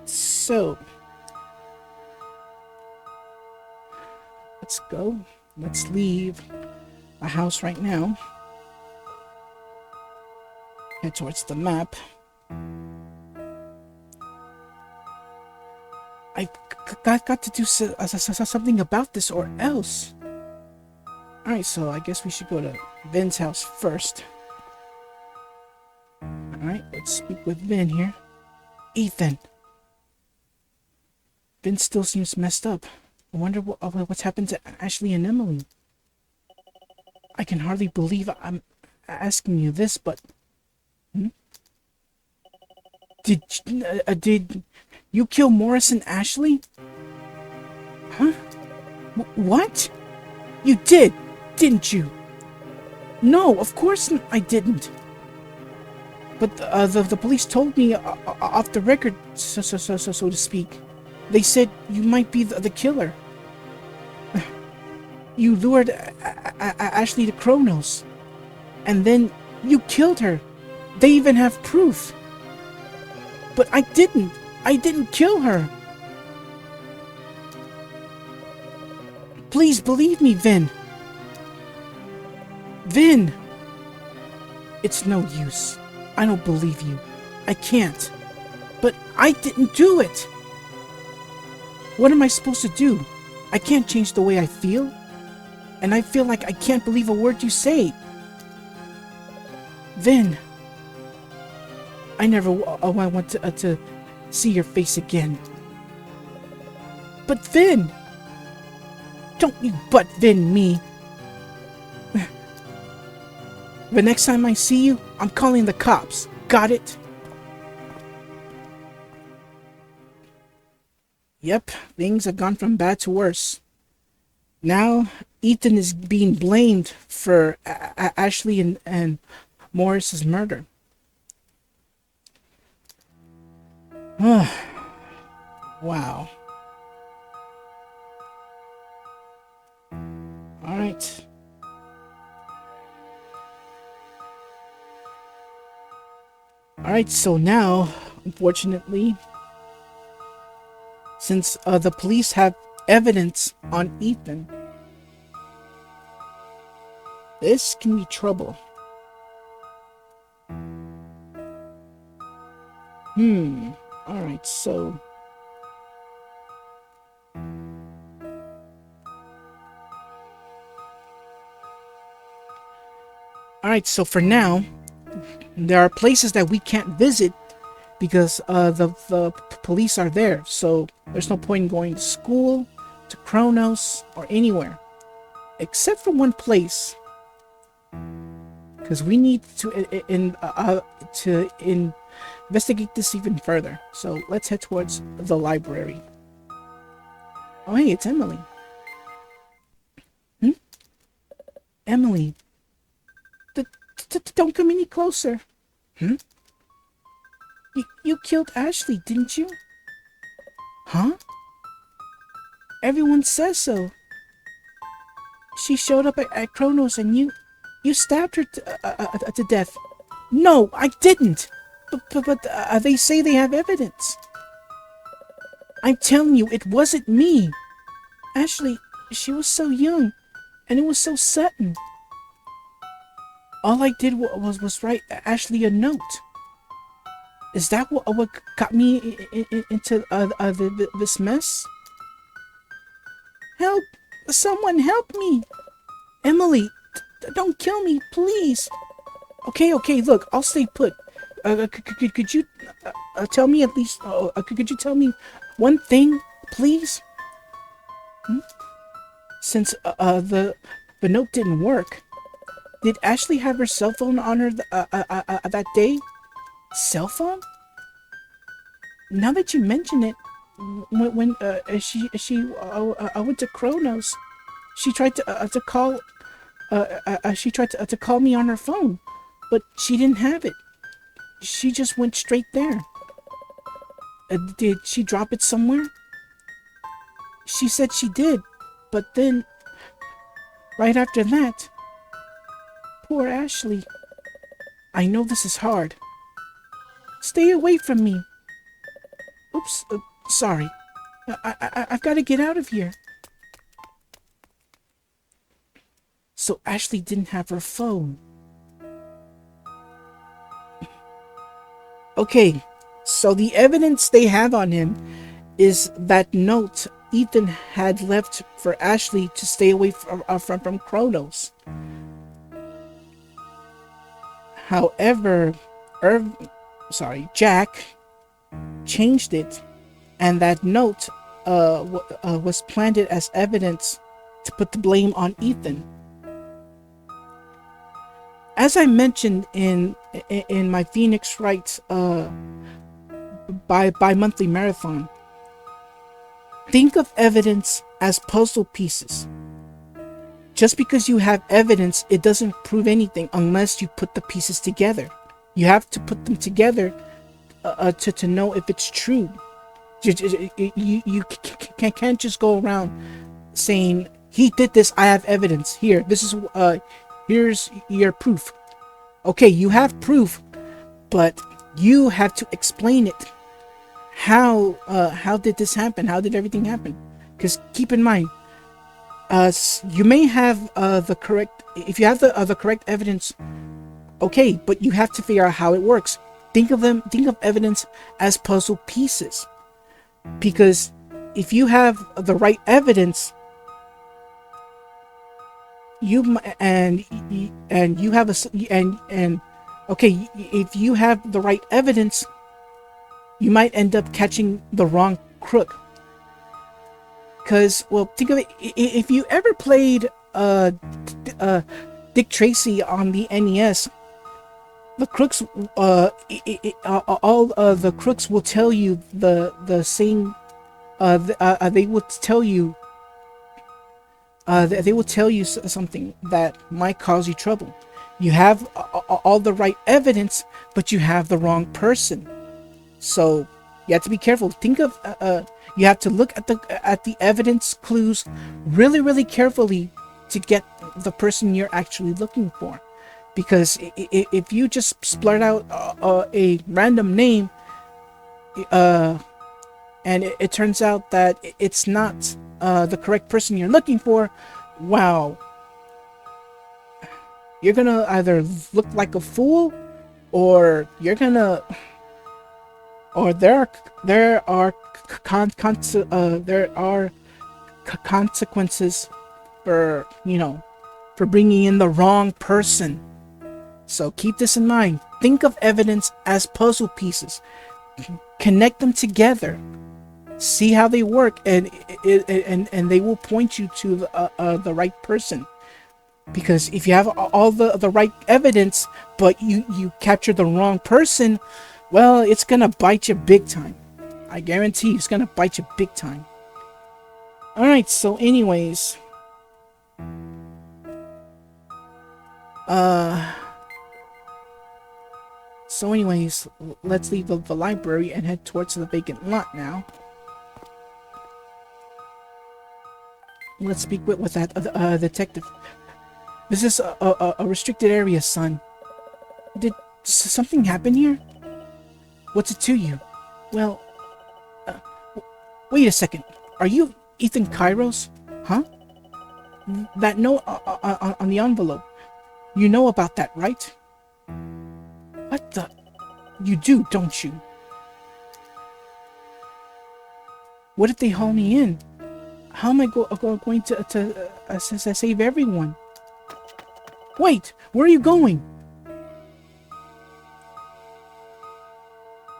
so let's go. Let's leave the house right now. Head towards the map. I got to do something about this or else. Alright, so I guess we should go to Vin's house first. Alright, let's speak with Vin here. Ethan. Vin still seems messed up. I wonder what's happened to Ashley and Emily. I can hardly believe I'm asking you this, but... Did you kill Morris and Ashley? Huh? What? You did, didn't you? No, of course I didn't. But the police told me off the record, so to speak. They said you might be the killer. You lured Ashley to Kronos, and then you killed her. They even have proof. But I didn't. I didn't kill her. Please believe me, Vin. Vin! It's no use. I don't believe you. I can't. But I didn't do it. What am I supposed to do? I can't change the way I feel. And I feel like I can't believe a word you say. Vin. I never want to see your face again. But Vin! Don't you but Vin me. The next time I see you, I'm calling the cops. Got it? Yep, things have gone from bad to worse. Now, Ethan is being blamed for Ashley and Morris's murder. Wow. Alright. Alright, so now, unfortunately, since the police have evidence on Ethan, this can be trouble. Alright, so... Alright, so for now, there are places that we can't visit because the police are there. So there's no point in going to school, to Kronos, or anywhere. Except for one place. Because we need to investigate this even further. So let's head towards the library. Oh hey, it's Emily. Emily. Don't come any closer. You killed Ashley, didn't you? Huh? Everyone says so. She showed up at Kronos and you stabbed her to death. No, I didn't. But they say they have evidence. I'm telling you, it wasn't me. Ashley, she was so young, and it was so sudden. All I did was write Ashley a note. Is that what got me into this mess? Help! Someone help me! Emily, don't kill me, please! Okay, look, I'll stay put. Could you tell me at least... could you tell me one thing, please? Since the note didn't work, did Ashley have her cell phone on her that day? Cell phone? Now that you mention it, when she went to Kronos, she tried to call call me on her phone, but she didn't have it. She just went straight there. Did she drop it somewhere? She said she did, but then right after that, poor Ashley. I know this is hard. Stay away from me. Oops, sorry. I've got to get out of here. So Ashley didn't have her phone. Okay, so the evidence they have on him is that note Ethan had left for Ashley to stay away from Kronos. However, Jack changed it, and that note was planted as evidence to put the blame on Ethan. As I mentioned in my Phoenix Wright bi-monthly marathon, think of evidence as puzzle pieces. Just because you have evidence, it doesn't prove anything unless you put the pieces together. You have to put them together to know if it's true. You can't just go around saying, he did this, I have evidence. Here's your proof. Okay, you have proof, but you have to explain it. How did this happen? How did everything happen? Because keep in mind, you may have if you have the correct evidence, okay, but you have to figure out how it works. Think of evidence as puzzle pieces, because if you have the right evidence, if you have the right evidence, you might end up catching the wrong crook. Because, well, think of it, if you ever played Dick Tracy on the NES, the crooks, all the crooks will tell you the same. They will tell you. They will tell you something that might cause you trouble. You have all the right evidence, but you have the wrong person. So you have to be careful. Think of you have to look at the evidence clues really, really carefully to get the person you're actually looking for. Because if you just splurt out a random name, and it turns out that it's not the correct person you're looking for, wow, you're gonna either look like a fool, or there are consequences for bringing in the wrong person. So keep this in mind. Think of evidence as puzzle pieces. Connect them together. See how they work, and they will point you to the right person. Because if you have all the right evidence, but you capture the wrong person, well, it's gonna bite you big time. I guarantee it's gonna bite you big time. Alright, so anyways, let's leave the library and head towards the vacant lot now. Let's speak with that detective. This is a restricted area, son. Did something happen here? What's it to you? Well, wait a second. Are you Ethan Kairos? Huh? That note on the envelope. You know about that, right? What the? You do, don't you? What if they haul me in? How am I going to save everyone? Wait, where are you going?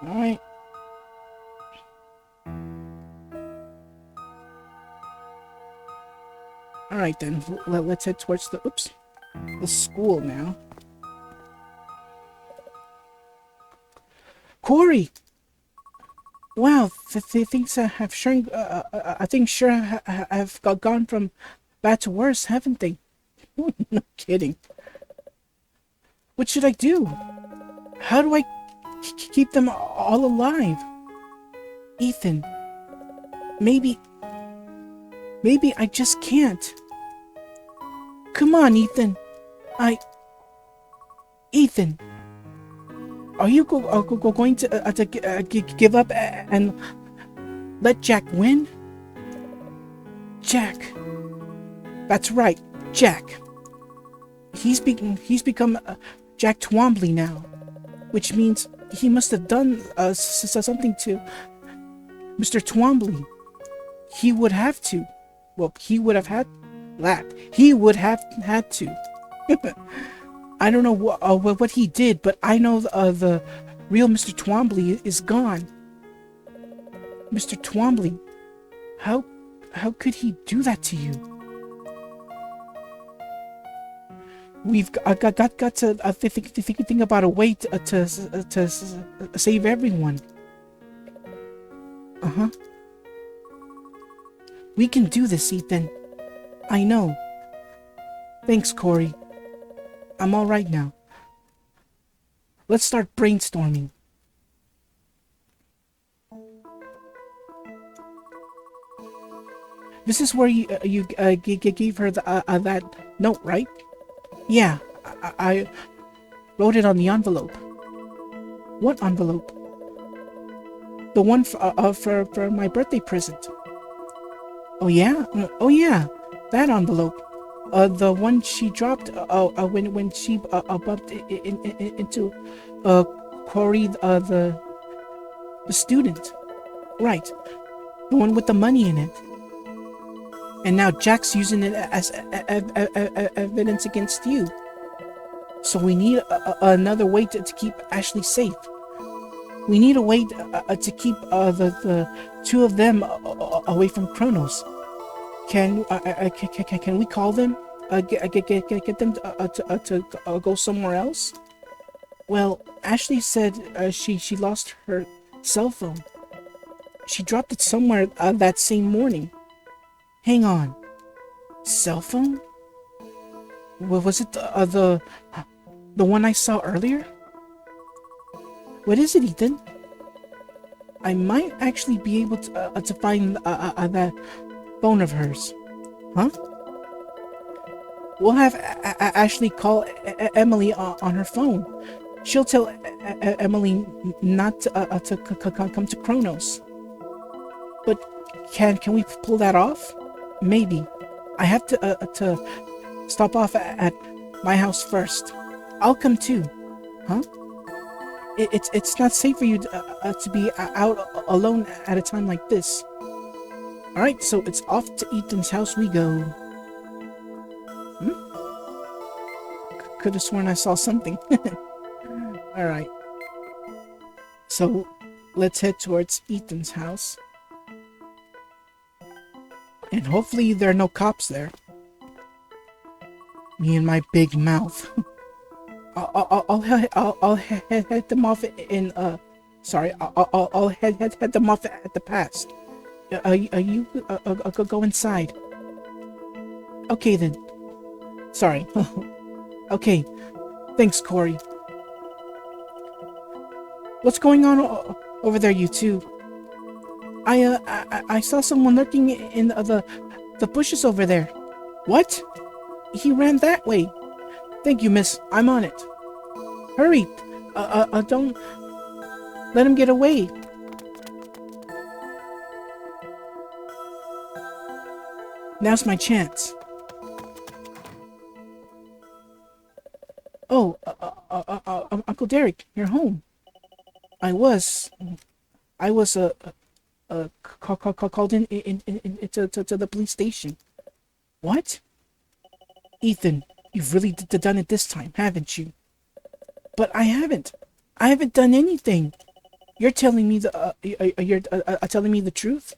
Alright. Alright then, let's head towards the school now. Kori! Wow, things have sure have gone from bad to worse, haven't they? No kidding. What should I do? How do I keep them all alive? Ethan, maybe I just can't. Come on, Ethan. Ethan, are you going to give up and Let Jack win? Jack. That's right, Jack. He's become Jack Twombly now, which means he must have done something to Mr. Twombly. He would have to. Well, he would have had that. He would have had to. I don't know what he did, but I know the real Mr. Twombly is gone. Mr. Twombly, how could he do that to you? We've got to think about a way to save everyone. Uh-huh. We can do this, Ethan. I know. Thanks, Kori. I'm all right now. Let's start brainstorming. This is where you gave her that note, right? Yeah, I wrote it on the envelope. What envelope? The one for my birthday present. Oh yeah? Oh yeah, that envelope. The one she dropped when she bumped into Kori, the student. Right, the one with the money in it. And now Jack's using it as evidence against you. So we need another way to keep Ashley safe. We need a way to keep the two of them away from Kronos. Can we call them? Get them to go somewhere else? Well, Ashley said she lost her cell phone. She dropped it somewhere that same morning. Hang on. Cell phone? Was it the one I saw earlier? What is it, Ethan? I might actually be able to find that phone of hers. Huh? We'll have Ashley call Emily on her phone. She'll tell Emily not to come to Kronos. But can we pull that off? Maybe. I have to stop off at my house first. I'll come too. Huh? It's not safe for you to be out alone at a time like this. Alright, so it's off to Ethan's house we go. Could have sworn I saw something. Alright. So, let's head towards Ethan's house. And hopefully there are no cops there. Me and my big mouth. I'll head them off in sorry. I'll head them off at the past. You go inside. Okay then. Sorry. Okay. Thanks, Kori. What's going on over there, you two? I saw someone lurking in the bushes over there. What? He ran that way. Thank you, miss. I'm on it. Hurry. Don't let him get away. Now's my chance. Oh, Uncle Derek, you're home. I was called in to the police station. What? Ethan, you've really done it this time, haven't you? But I haven't. I haven't done anything. You're telling me you're telling me the truth?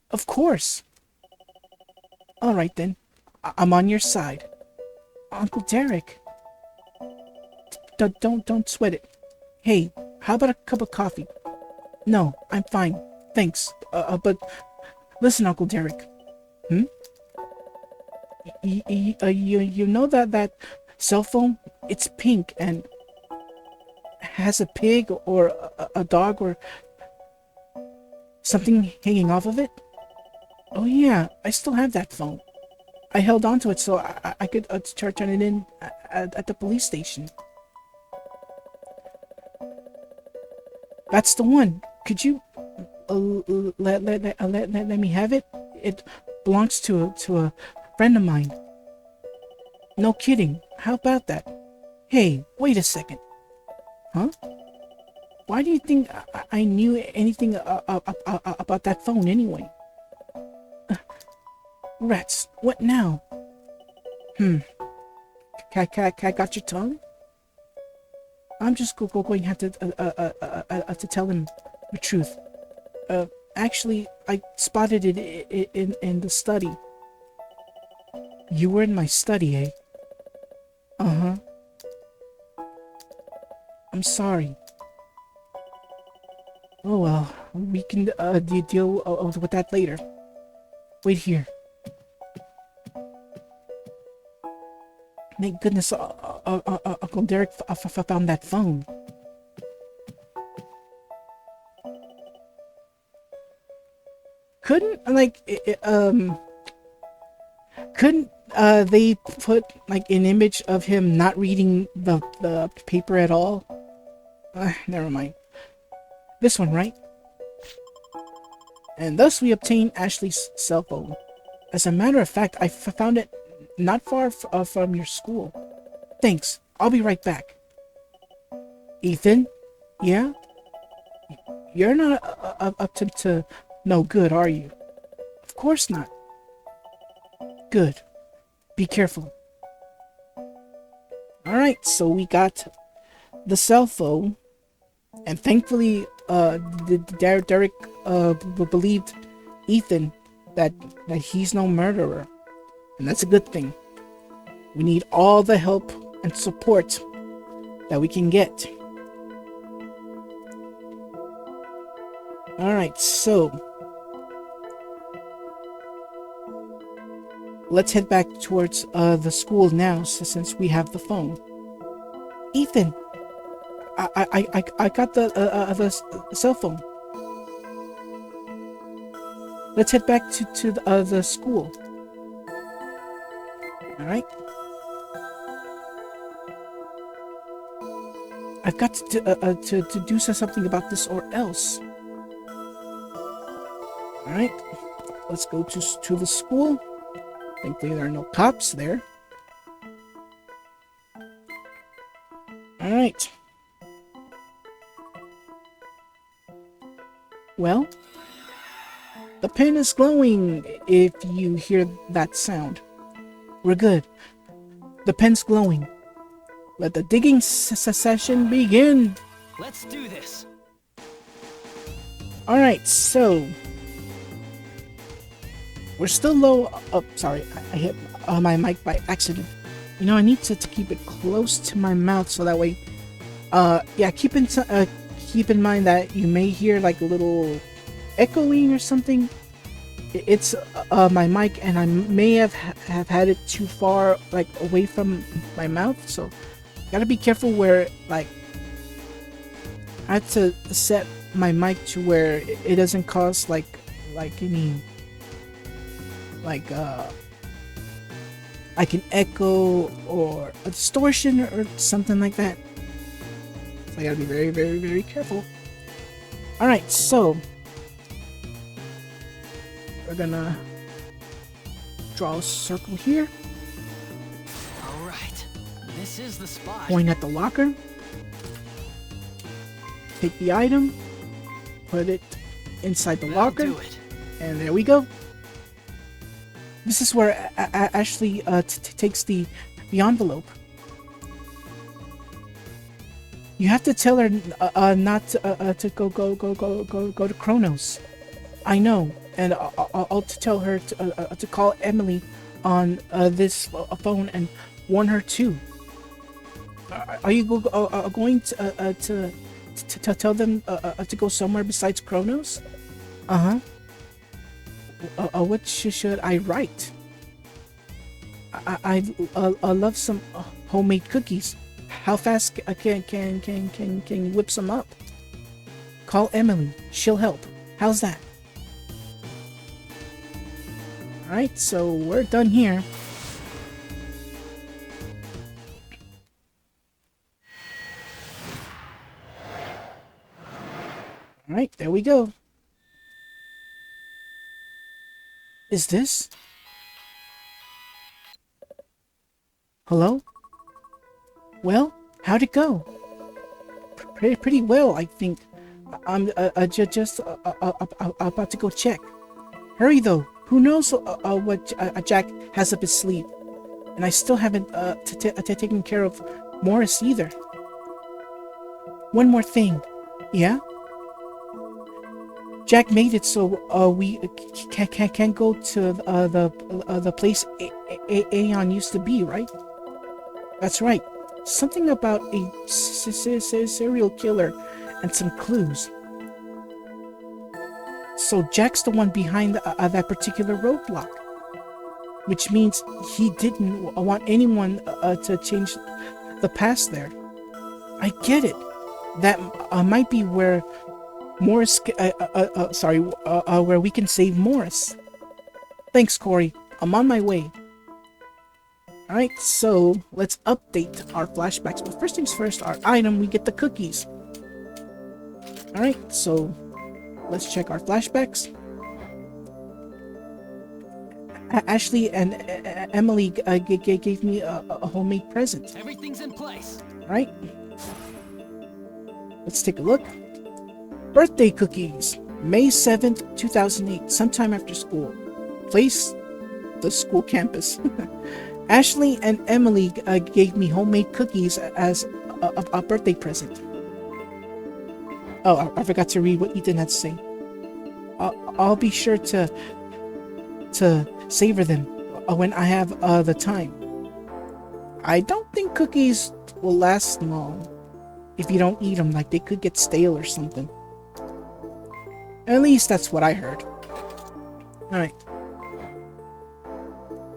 Of course. All right then. I'm on your side. Uncle Derek. Don't sweat it. Hey, how about a cup of coffee? No, I'm fine. Thanks. But listen, Uncle Derek. You know that cell phone? It's pink and has a pig or a dog or something hanging off of it? Oh yeah, I still have that phone. I held onto it so I could turn it in at the police station. That's the one. Could you let me have it? It belongs to a friend of mine. No kidding. How about that? Hey, wait a second. Huh? Why do you think I knew anything about that phone anyway? Rats, what now? Got your tongue? I'm just going to have to tell him the truth. Actually, I spotted it in the study. You were in my study, eh? Uh-huh. I'm sorry. Oh well, we can deal with that later. Wait here. Thank goodness Uncle Derek found that phone. Couldn't they put like an image of him not reading the paper at all? Never mind. This one, right? And thus we obtain Ashley's cell phone. As a matter of fact, I found it not far from your school. Thanks. I'll be right back. Ethan? Yeah? You're not up to no good, are you? Of course not. Good. Be careful. Alright, so we got the cell phone. And thankfully, Derek believed Ethan that he's no murderer. And that's a good thing. We need all the help and support that we can get. Alright, so let's head back towards the school now, since we have the phone. Ethan, I got the cell phone. Let's head back to the school. Alright. I've got to do something about this or else. Alright. Let's go to the school. Thankfully there are no cops there. Alright. Well, the pen is glowing if you hear that sound. We're good. The pen's glowing. Let the digging session begin. Let's do this. Alright, so we're still low. Oh, sorry, I hit my mic by accident. You know, I need to keep it close to my mouth so that way. Yeah, keep in mind that you may hear like a little echoing or something. It's my mic, and I may have had it too far like away from my mouth, so gotta be careful where like I have to set my mic to where it doesn't cause like any like an echo or a distortion or something like that. So I gotta be very, very, very careful. Alright, so we're gonna draw a circle here. Alright, this is the spot. Point at the locker. Take the item. Put it inside the locker. Do it. And there we go. This is where Ashley takes the envelope. You have to tell her not to go to Kronos. I know, and I'll tell her to call Emily on this phone and warn her too. Are you going to tell them to go somewhere besides Kronos? Uh-huh. What should I write? I love some homemade cookies. How fast can you whip some up? Call Emily. She'll help. How's that? Alright, so we're done here. Alright, there we go. Is this? Hello? Well, how'd it go? Pretty well, I think. I'm just about to go check. Hurry though. Who knows what Jack has up his sleeve? And I still haven't taken care of Morris either. One more thing. Yeah? Jack made it so we can't go to the place Aeon used to be, right? That's right. Something about a serial killer and some clues. So Jack's the one behind that particular roadblock, which means he didn't want anyone to change the past there. I get it. That might be where Morris. Where we can save Morris. Thanks, Kori. I'm on my way. Alright, so let's update our flashbacks. But first things first, our item, we get the cookies. Alright, so let's check our flashbacks. Ashley and Emily gave me a homemade present. Everything's in place. Alright. Let's take a look. Birthday cookies. May 7th, 2008, sometime after school. Place, the school campus. Ashley and Emily gave me homemade cookies as a birthday present. Oh, I forgot to read what Ethan had to say. I'll be sure to savor them when I have the time. I don't think cookies will last long if you don't eat them, like they could get stale or something. At least that's what I heard. Alright.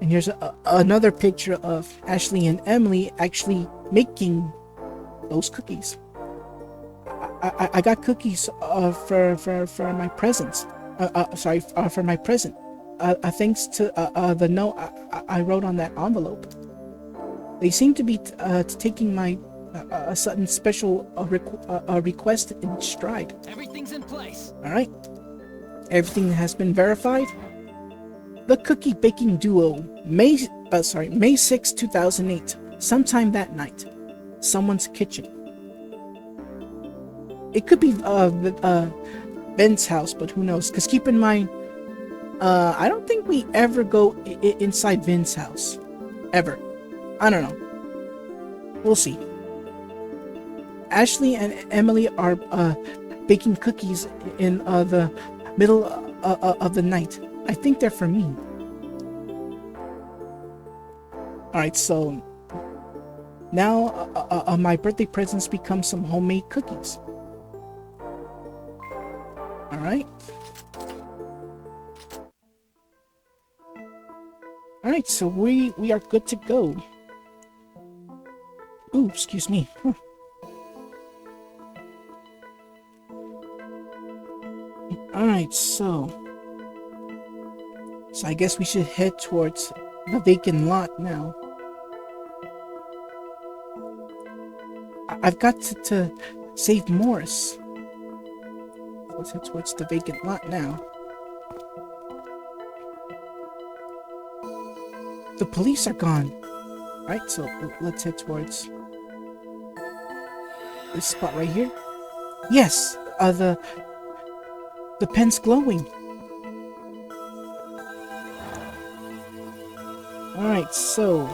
And here's another picture of Ashley and Emily actually making those cookies. I got cookies for my presents. For my present. Thanks to the note I wrote on that envelope. They seem to be taking my sudden special request in stride. Everything's in place. Alright. Everything has been verified. The cookie baking duo, May 6, 2008. Sometime that night. Someone's kitchen. It could be Ben's house, but who knows? Because keep in mind, I don't think we ever go inside Vin's house. Ever. I don't know. We'll see. Ashley and Emily are baking cookies in the middle of the night. I think they're for me. Alright, so now my birthday presents become some homemade cookies. Alright. Alright, so we are good to go. Ooh, excuse me. Alright, so I guess we should head towards the vacant lot now. I've got to save Morris. Let's head towards the vacant lot now. The police are gone. Right, so let's head towards this spot right here. Yes, the pen's glowing. Alright, so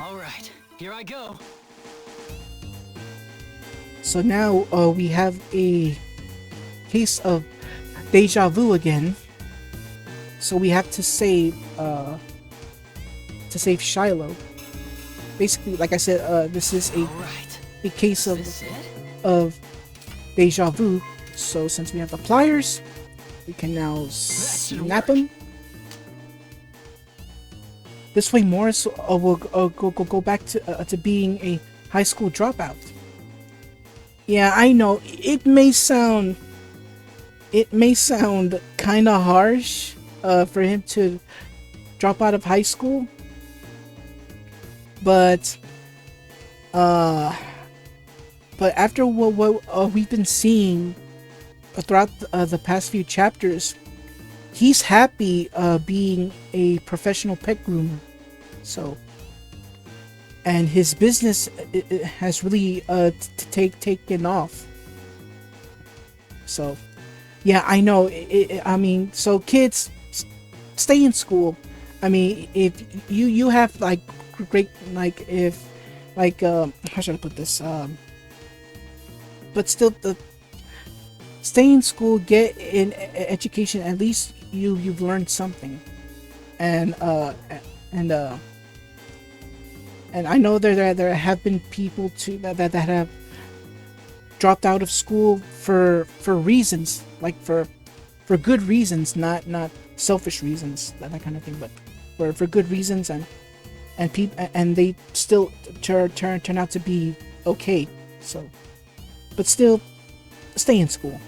Alright, here I go. So now we have a case of deja vu again. So we have to save Shiloh. Basically, like I said, this is a case of deja vu. So since we have the pliers, we can now snap them. This way, Morris will go back to being a high school dropout. Yeah, I know it may sound kind of harsh for him to drop out of high school, but But after what we've been seeing throughout the past few chapters, he's happy being a professional pet groomer. So, and his business has really taken off. So, yeah, I know. I mean, so kids, stay in school. I mean, if you have like great, like if like how should I put this? But still, stay in school, get an education. At least you've learned something, and and and I know there have been people too that have dropped out of school for reasons, like for good reasons, not selfish reasons, that kind of thing, but for good reasons, and people, and they still turn out to be okay. So, but still, stay in school.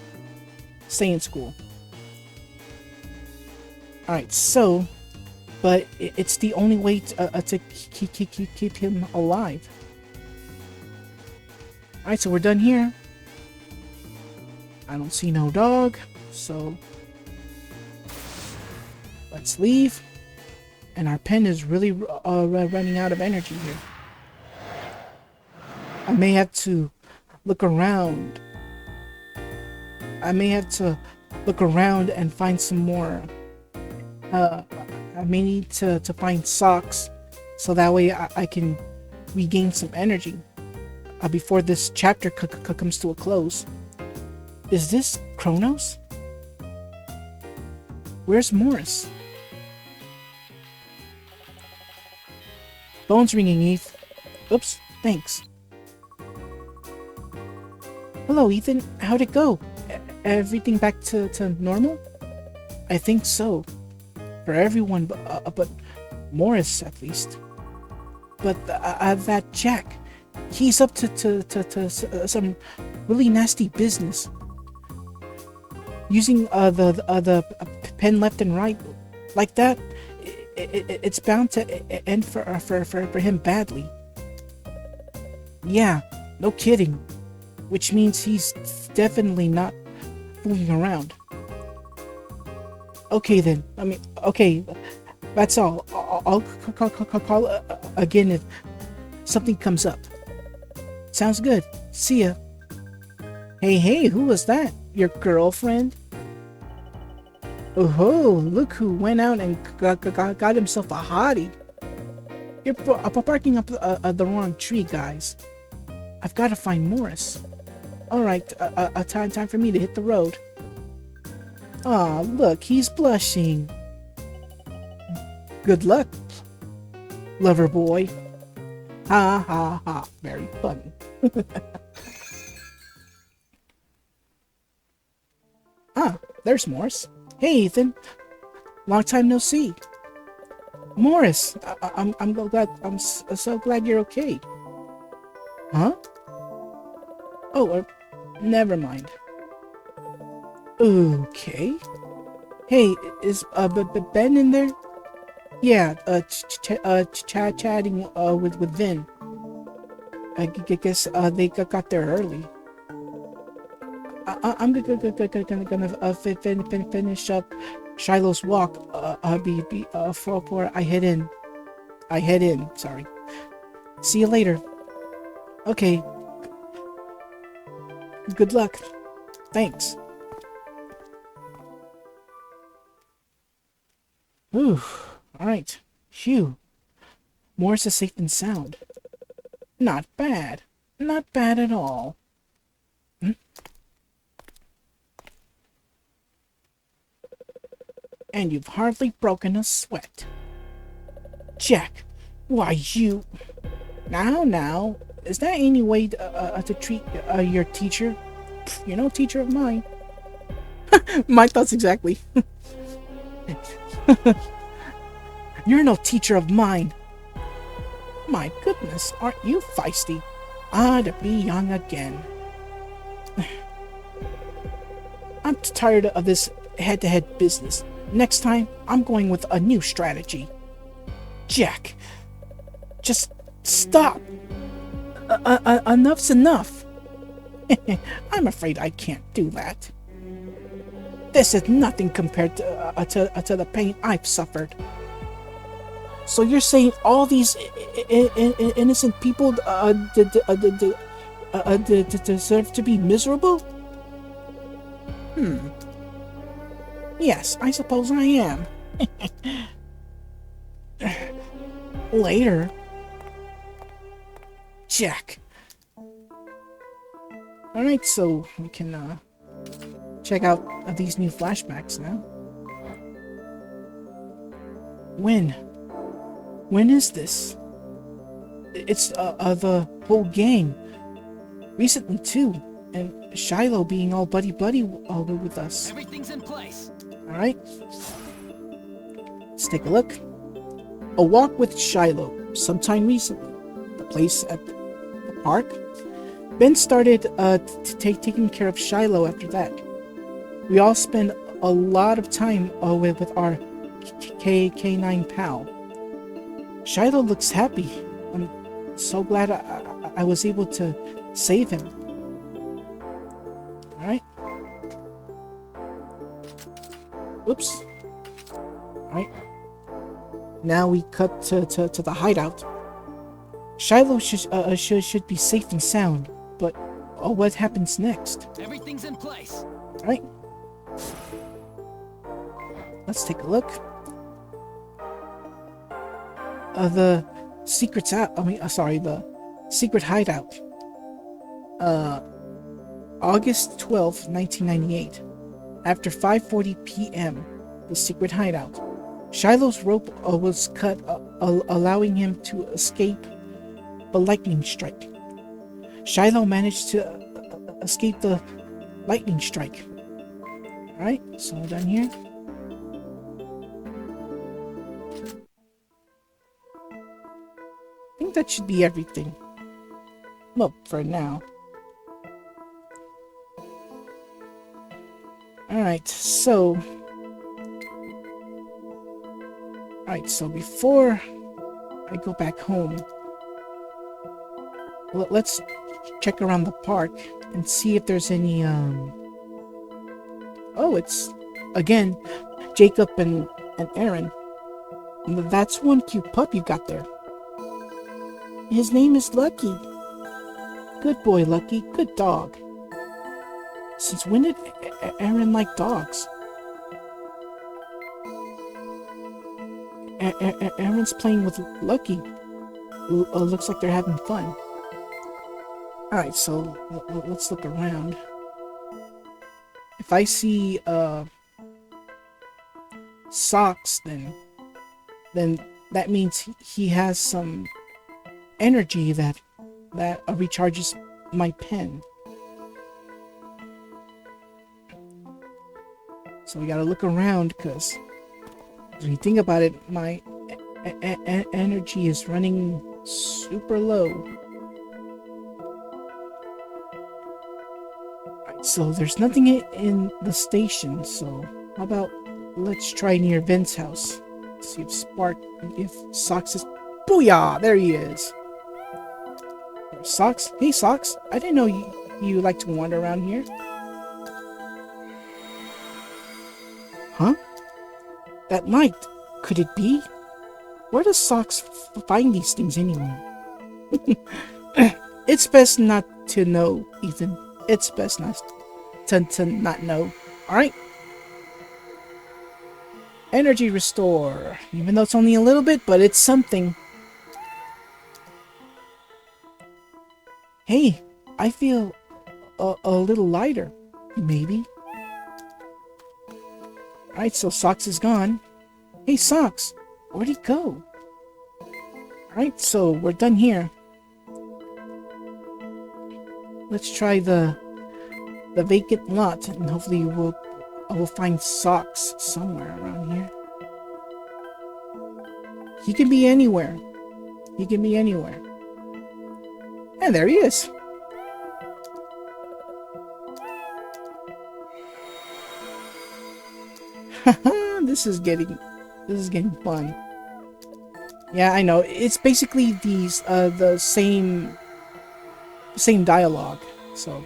Stay in school. All right. So, but it's the only way to keep him alive. All right. So we're done here. I don't see no dog, so let's leave. And our pen is really running out of energy here. I may have to look around. I and find some more. I may need to find socks, so that way I can regain some energy before this chapter comes to a close. Is this Kronos? Where's Morris? Phone's ringing, Eve. Oops, thanks. Hello, Ethan. How'd it go? Everything back to normal? I think so. For everyone, but Morris, at least. But that Jack, he's up to some really nasty business. Using the pen left and right like that, it's bound to end for him badly. Yeah, no kidding. Which means he's definitely not fooling around. Okay then. I mean, okay, that's all. I'll call again if something comes up. Sounds good. See ya. Hey, who was that? Your girlfriend? Oh, look who went out and got himself a hottie. You're barking up the wrong tree, guys. I've got to find Morris. Alright, time for me to hit the road. Aw, look, he's blushing. Good luck, lover boy. Ha ha ha, very funny. There's Morris. Hey, Ethan. Long time no see. Morris, I'm glad. I'm so glad you're okay. Huh? Oh, never mind. Okay. Hey, is Ben in there? Yeah, chatting with Vin. I guess they got there early. I'm gonna finish up Shiloh's walk. Before I head in. Sorry. See you later. Okay. Good luck. Thanks. Ooh. All right. Phew. Morris is safe and sound. Not bad. Not bad at all. And you've hardly broken a sweat. Jack, why you... Now, is that any way to treat your teacher? You're no teacher of mine. My thoughts exactly. You're no teacher of mine. My goodness, aren't you feisty? To be young again. I'm tired of this head-to-head business. Next time, I'm going with a new strategy. Jack, just stop. Enough's enough. I'm afraid I can't do that. This is nothing compared to the pain I've suffered. So you're saying all these innocent people deserve to be miserable? Yes, I suppose I am. Later. Jack. Alright, so we can check out these new flashbacks now. When? When is this? It's the whole gang. Recently too. And Shiloh being all buddy-buddy with us. Everything's in place. Alright. Let's take a look. A walk with Shiloh, sometime recently. The place at the park. Ben started taking care of Shiloh after that. We all spend a lot of time with our K9 pal. Shiloh looks happy. I'm so glad I was able to save him. Alright. Oops. Alright. Now we cut to the hideout. Shiloh should be safe and sound, but what happens next? Everything's in place. Alright. Let's take a look. The secret's out. The secret hideout. August 12th, 1998. After 5:40 p.m., the secret hideout. Shiloh's rope was cut, allowing him to escape a lightning strike. Shiloh managed to escape the lightning strike. Alright, so we're done here. I think that should be everything. Well, for now. Alright, so before I go back home, let's check around the park and see if there's any, oh, it's, again, Jacob and Aaron. That's one cute pup you got there. His name is Lucky. Good boy, Lucky. Good dog. Since when did Aaron like dogs? Aaron's playing with Lucky. Looks like they're having fun. Alright, so let's look around. If I see socks, then that means he has some energy that recharges my pen. So we gotta look around, because when you think about it, my energy is running super low. Right, so there's nothing in the station, so how about let's try near Vince's house. See if Socks is... Booyah! There he is! Socks? Hey, Socks, I didn't know you like to wander around here. Huh? That light, could it be? Where does Socks find these things anyway? It's best not to know, Ethan. It's best not to not know. Alright? Energy restore. Even though it's only a little bit, but it's something. Hey, I feel a little lighter. Maybe. Alright, so Socks is gone. Hey, Socks, where'd he go? Alright, so we're done here. Let's try the vacant lot, and hopefully I will find Socks somewhere around here. He can be anywhere. He can be anywhere. And there he is. This is getting fun. Yeah, I know. It's basically the same dialogue. So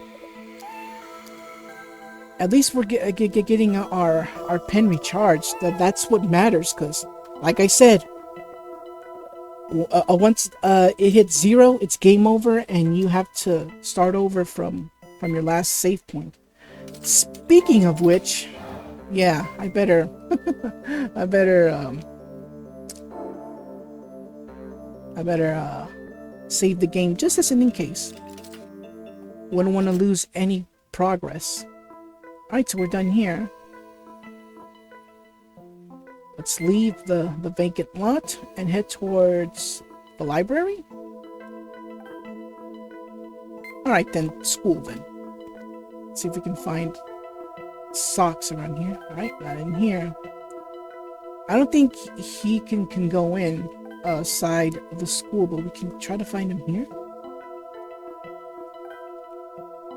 At least we're getting our pen recharged. That's what matters. Cause, like I said, once it hits 0, it's game over, and you have to start over from your last save point. Speaking of which, yeah, I better I better save the game just as an in case. Wouldn't want to lose any progress. Alright, so we're done here. Let's leave the vacant lot and head towards the library. Alright then, school then. Let's see if we can find socks around here. Alright, not in here. I don't think he can go in side of the school, but we can try to find him here.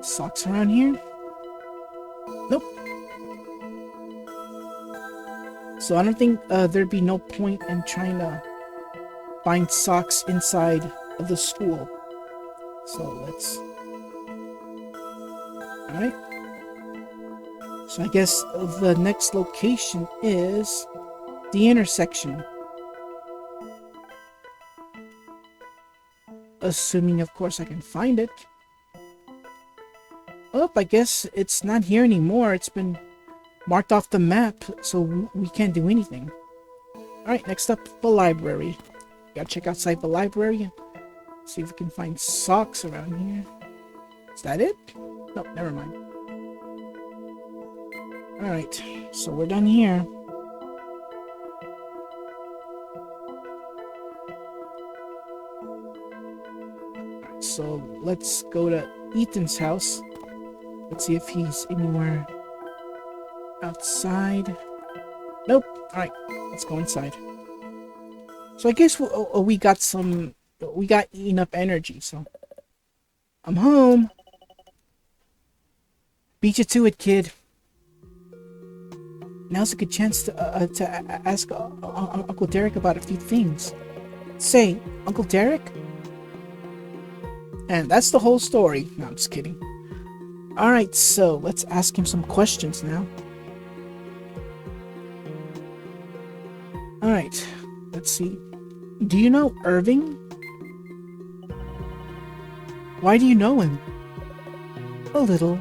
Socks around here? Nope. So I don't think there'd be no point in trying to find socks inside of the school. So let's... Alright. So I guess the next location is the intersection. Assuming, of course, I can find it. Oh, I guess it's not here anymore. It's been marked off the map, so we can't do anything. Alright, next up, the library. Gotta check outside the library and see if we can find socks around here. Is that it? No, never mind. Alright, so we're done here. So let's go to Ethan's house. Let's see if he's anywhere outside. Nope. Alright, let's go inside. So I guess we got enough energy, so I'm home. Beat you to it, kid. Now's a good chance to ask Uncle Derek about a few things. Say, Uncle Derek? And that's the whole story. No, I'm just kidding. Alright, so let's ask him some questions now. Alright, let's see. Do you know Irving? Why do you know him? A little.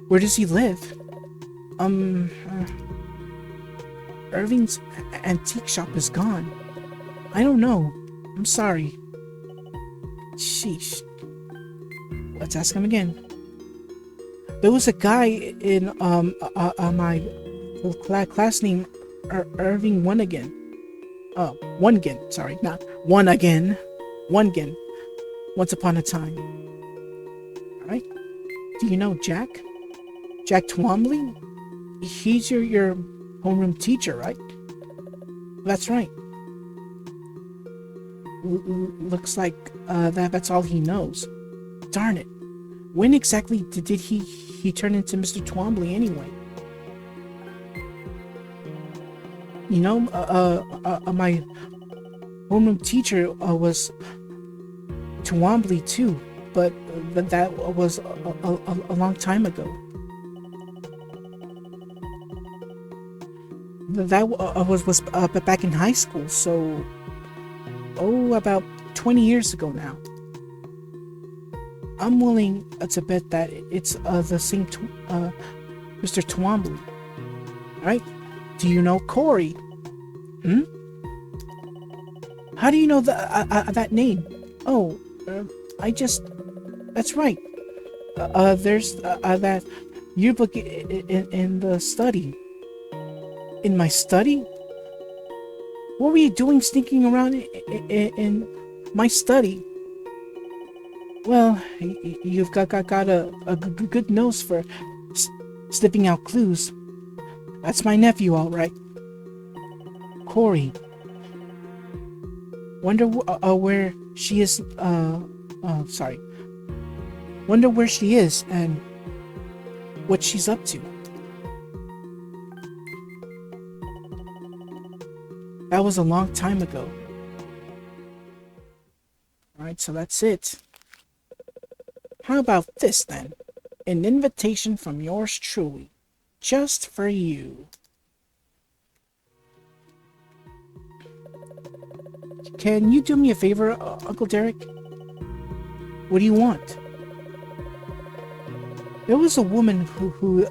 Where does he live? Irving's antique shop is gone. I don't know. I'm sorry. Sheesh. Let's ask him again. There was a guy in my class named Irving One Again. Sorry, not One Again. Once upon a time. Alright. Do you know Jack? Jack Twombly? He's your homeroom teacher, right? That's right. Looks like that's all he knows. Darn it. When exactly did he turn into Mr. Twombly anyway? You know, my homeroom teacher was Twombly too, but that was a long time ago. That was back in high school, so about 20 years ago now. I'm willing to bet that it's the same Mr. Twombly. Alright? Do you know Kori? How do you know that name? Oh, that's right. There's that yearbook in the study. In my study? What were you doing sneaking around in my study? Well, you've got a good nose for sniffing out clues. That's my nephew, all right. Kori. Wonder where she is. Sorry. Wonder where she is and what she's up to. That was a long time ago. Alright, so that's it. How about this then? An invitation from yours truly. Just for you. Can you do me a favor, Uncle Derek? What do you want? There was a woman who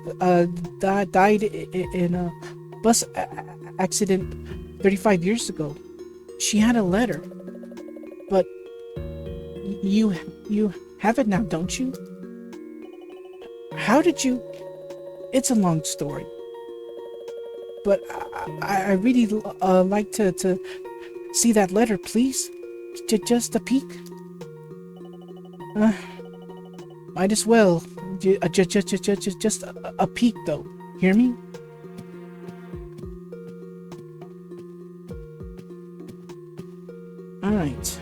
died in a bus accident 35 years ago. She had a letter. But you have it now, don't you? How did you... It's a long story. But I really like to see that letter, please. Just a peek. Might as well. Just a peek, though. Hear me? Alright.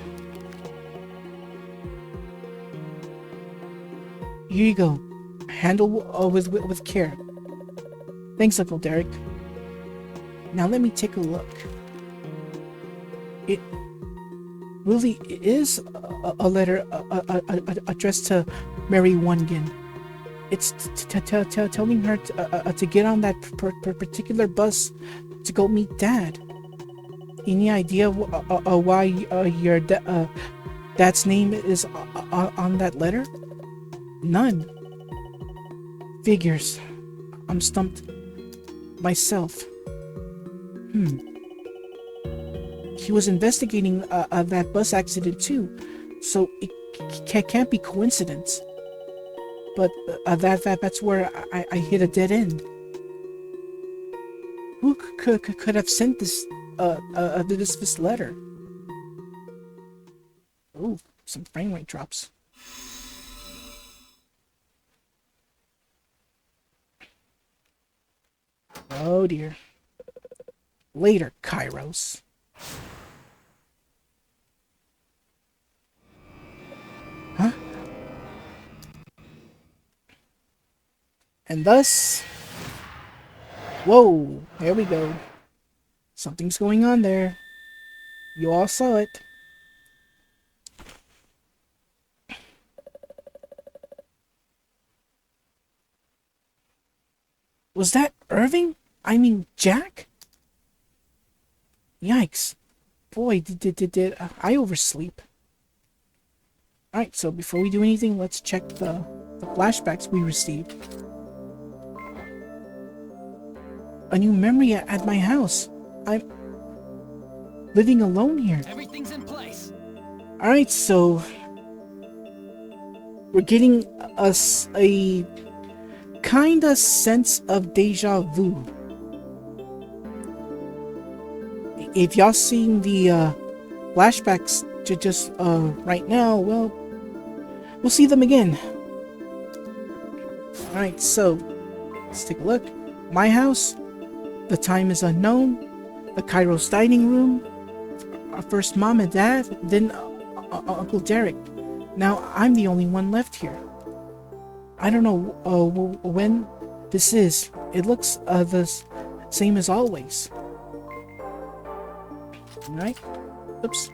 Here you go. Handle with care. Thanks, Uncle Derek. Now let me take a look. It really is a letter addressed to Mary Wongan. It's telling her to get on that particular bus to go meet Dad. Any idea why your dad's name is on that letter? None. Figures. I'm stumped myself. He was investigating that bus accident too, so it can't be coincidence. But that's where I hit a dead end. Who could have sent this this letter? Ooh, some frame rate drops. Oh dear. Later, Kairos. Huh? And thus... Whoa, there we go. Something's going on there. You all saw it. Was that Irving? I mean, Jack? Yikes. Boy, did I oversleep. Alright, so before we do anything, let's check the flashbacks we received. A new memory at my house. I'm living alone here. Everything's in place. Alright, so we're getting us a kinda sense of deja vu. If y'all seen the flashbacks just right now, well, we'll see them again. Alright, so let's take a look. My house. The time is unknown. The Kairos dining room. Our first mom and dad. Then Uncle Derek. Now I'm the only one left here. I don't know when this is. It looks the same as always. Alright. Oops.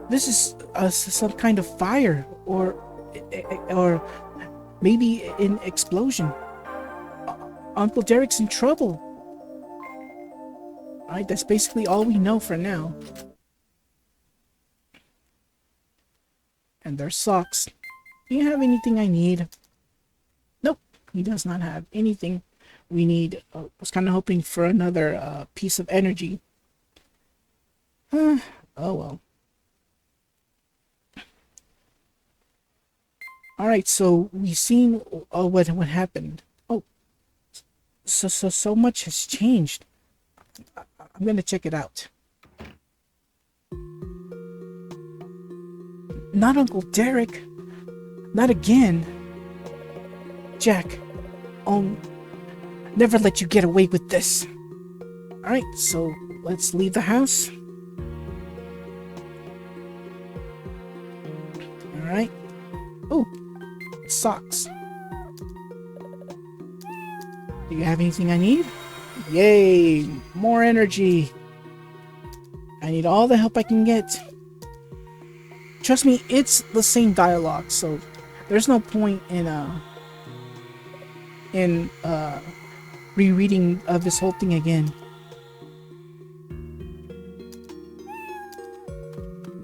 This is some kind of fire or maybe an explosion. Uncle Derek's in trouble. Alright, that's basically all we know for now. And there's socks. Do you have anything I need? Nope, he does not have anything we need. I was kind of hoping for another piece of energy. Oh well. Alright, so we've seen what happened. Oh, so much has changed. I'm gonna check it out. Not Uncle Derek. Not again. Jack, I'll never let you get away with this. Alright, so let's leave the house. Alright. Oh, socks. Do you have anything I need? Yay, more energy. I need all the help I can get. trust me, it's the same dialogue, so there's no point in rereading this whole thing again.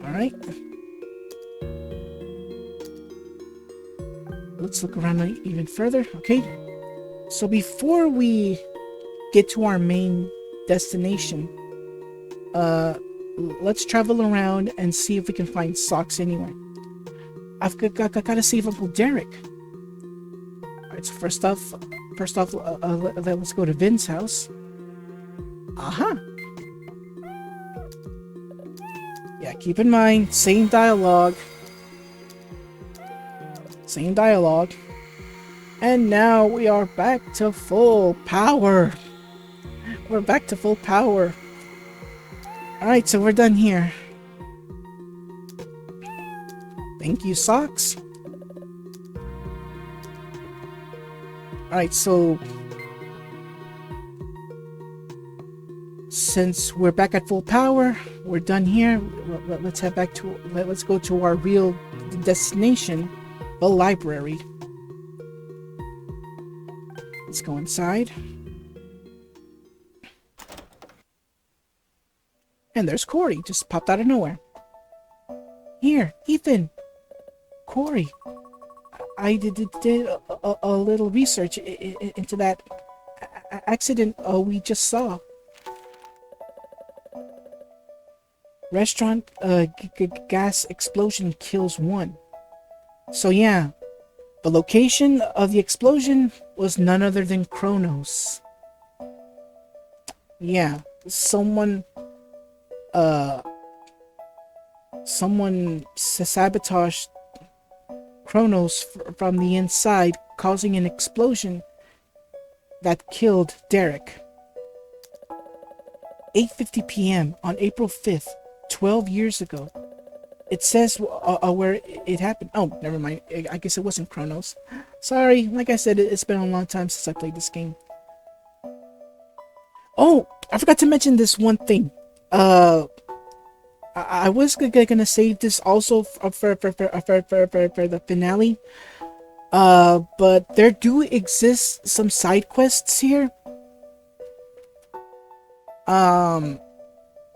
All right. Let's look around even further. Okay. So before we get to our main destination, let's travel around and see if we can find socks anywhere. I've gotta see if Uncle Derek. Alright, so first off, let's go to Vin's house. Uh-huh. Yeah, keep in mind, same dialogue. Same dialogue. And now we are back to full power. We're back to full power. Alright, so we're done here. Thank you, socks. Alright, so since we're back at full power, we're done here. Let's head back to, let's go to our real destination, the library. Let's go inside. And there's Kori, just popped out of nowhere. Here, Ethan. Kori. I did a little research into that accident we just saw. Restaurant gas explosion kills 1. So yeah, the location of the explosion was none other than Kronos. Yeah, someone sabotaged Kronos from the inside, causing an explosion that killed Derek. 8:50 p.m. on April 5th, 12 years ago. It says where it happened. Oh, never mind. I guess it wasn't Kronos. Sorry, like I said, it's been a long time since I played this game. Oh, I forgot to mention this one thing. I was gonna save this also for the finale. But there do exist some side quests here.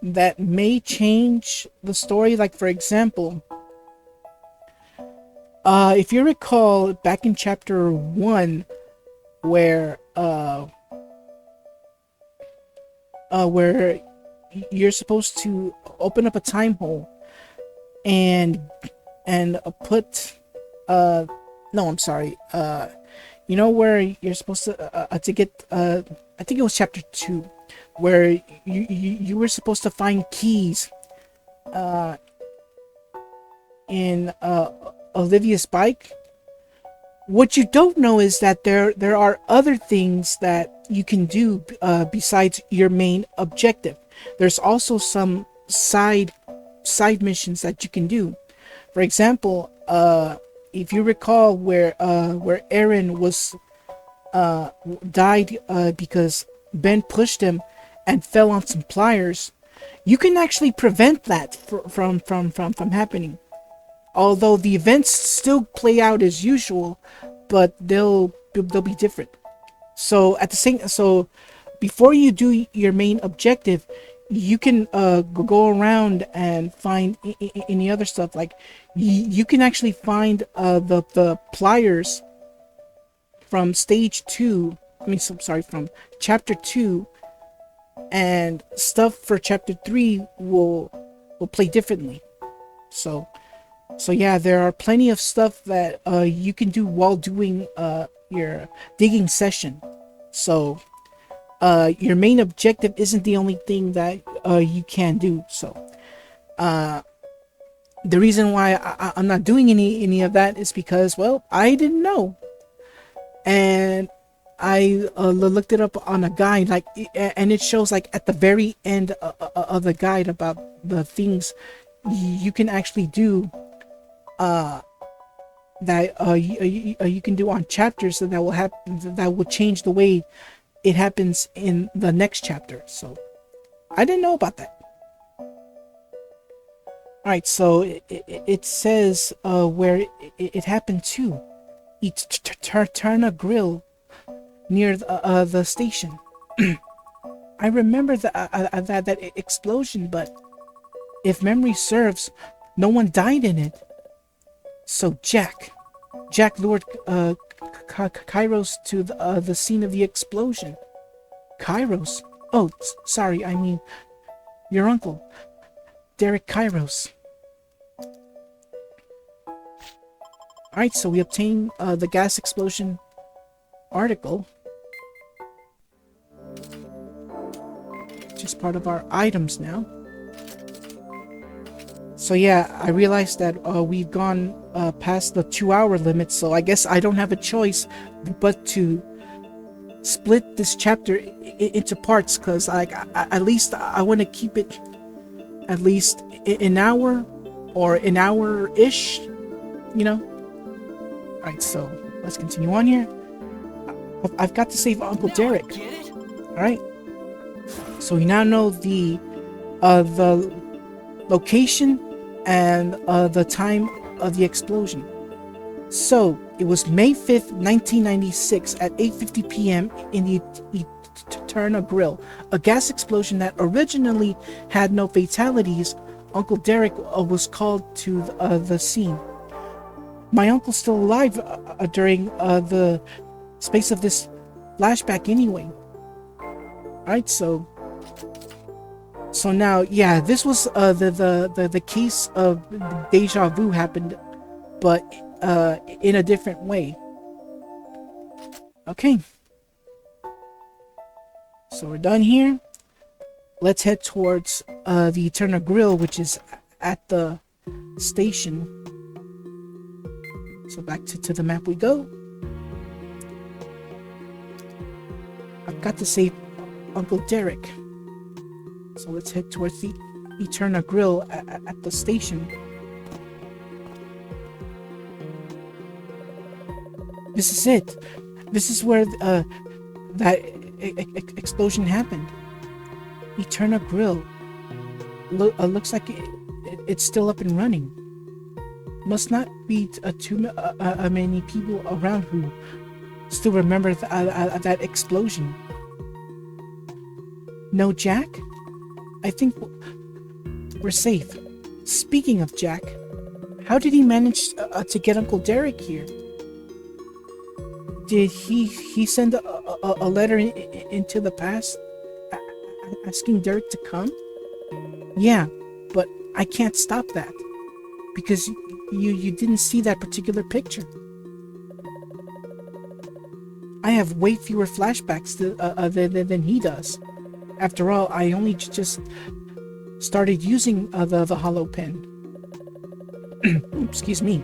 That may change the story. Like, for example, if you recall back in chapter 1, where you're supposed to open up a time hole and put no, I'm sorry, you know, where you're supposed to get I think it was chapter 2, where you were supposed to find keys in Olivia's bike. What you don't know is that there are other things that you can do besides your main objective. There's also some side missions that you can do. For example, if you recall where Aaron was died because Ben pushed him and fell on some pliers, you can actually prevent that from happening. Although the events still play out as usual, but they'll be different. So before you do your main objective, you can go around and find any other stuff. Like you can actually find the pliers from stage 2. From chapter 2, and stuff for chapter 3 will play differently. So yeah, there are plenty of stuff that you can do while doing your digging session. So your main objective isn't the only thing that you can do. So the reason why I'm not doing any of that is because, well, I didn't know, and I looked it up on a guide, and it shows at the very end of the guide about the things you can actually do that you can do on chapters that will change the way it happens in the next chapter. So I didn't know about that. All Alright, so it says where it happened to. Eterna Grill near the station. I remember that explosion, but if memory serves, no one died in it. So Jack lured Kairos to the scene of the explosion. Kairos? Oh, sorry, I mean your uncle, Derek Kairos. Alright, so we obtain the gas explosion article. Just part of our items now. So yeah, I realized that we've gone past the 2-hour limit, so I guess I don't have a choice but to split this chapter into parts, because at least I want to keep it at least an hour or an hour-ish, you know? Alright, so let's continue on here. I've got to save Uncle Derek. Alright. So we now know the location and the time of the explosion. So it was May 5th, 1996 at 8:50 p.m. in the Eterna Grill. A gas explosion that originally had no fatalities. Uncle Derek was called to the scene. My uncle's still alive during the space of this flashback anyway. Alright, so now, yeah, this was the case of deja vu happened, but in a different way. Okay. So we're done here. Let's head towards the Eterna Grill, which is at the station. So back to the map we go. I've got to save Uncle Derek. So let's head towards the Eterna Grill at the station. This is it. This is where that explosion happened. Eterna Grill. Looks like it's still up and running. Must not be too many people around who still remember that explosion. No Jack? I think we're safe. Speaking of Jack, how did he manage to get Uncle Derek here? Did he send a letter into the past asking Derek to come? Yeah, but I can't stop that because you didn't see that particular picture. I have way fewer flashbacks than he does. After all, I only just started using the hollow pen. Excuse me.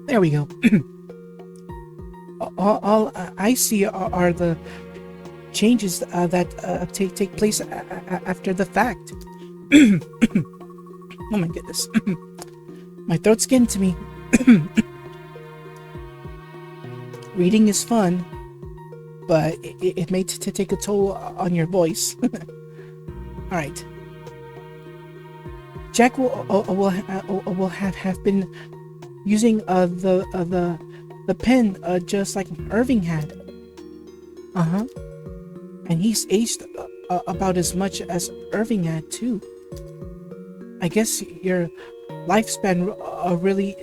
There we go. all I see are the changes that take place after the fact. Oh my goodness. My throat's getting to me. Reading is fun, but it may take a toll on your voice. Alright. Jack will have been using the pen just like Irving had. Uh-huh. And he's aged about as much as Irving had too. I guess your lifespan really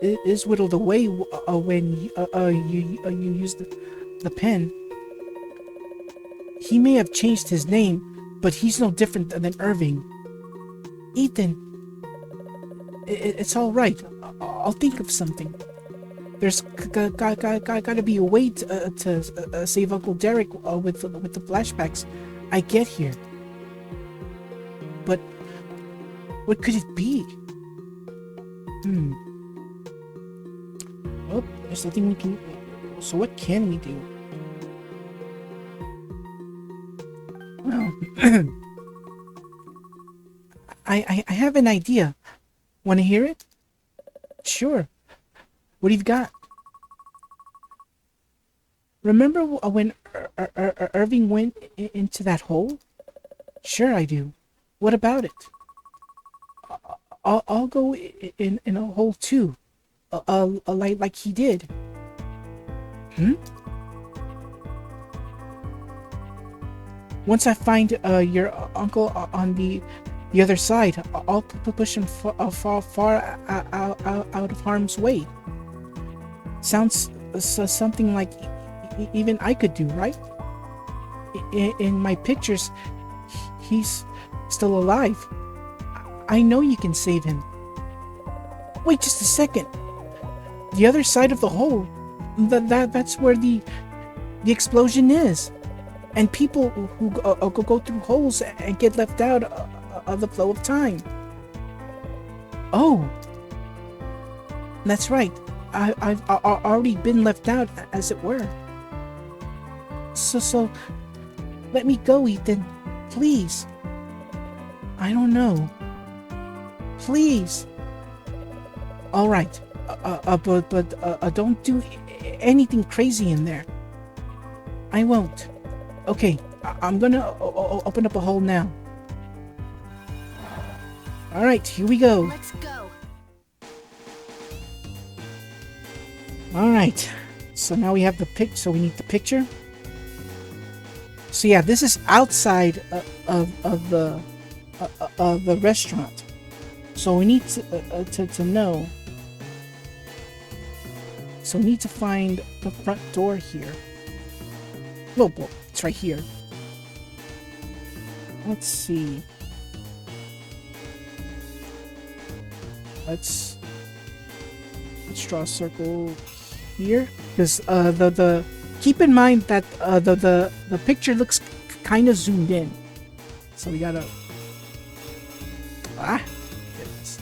is whittled away when you use the pen. He may have changed his name, but he's no different than Irving. Ethan, it's all right. I'll think of something. There's gotta be a way to save Uncle Derek with the flashbacks I get here. But what could it be? Well, there's nothing we can. So what can we do? Well, I have an idea. Want to hear it? Sure. What have you got? Remember when Irving went into that hole? Sure I do. What about it? I'll go in a hole too. Like he did. Hmm? Once I find your uncle on the other side, I'll push him far out of harm's way. Sounds something like even I could do, right? In my pictures, he's still alive. I know you can save him. Wait just a second. The other side of the hole. That's where the explosion is. And people who go through holes and get left out of the flow of time. Oh, that's right. I've already been left out, as it were. So let me go, Ethan. Please. I don't know. Please. All right. But don't do anything crazy in there. I won't. Okay, I'm gonna open up a hole now. All right, here we go. Let's go. All right. So now we have the pic. So we need the picture. So yeah, this is outside of the restaurant. So we need to know. So we need to find the front door here. Well, it's right here. Let's see. Let's draw a circle here, because the keep in mind that the picture looks kind of zoomed in, so we gotta goodness.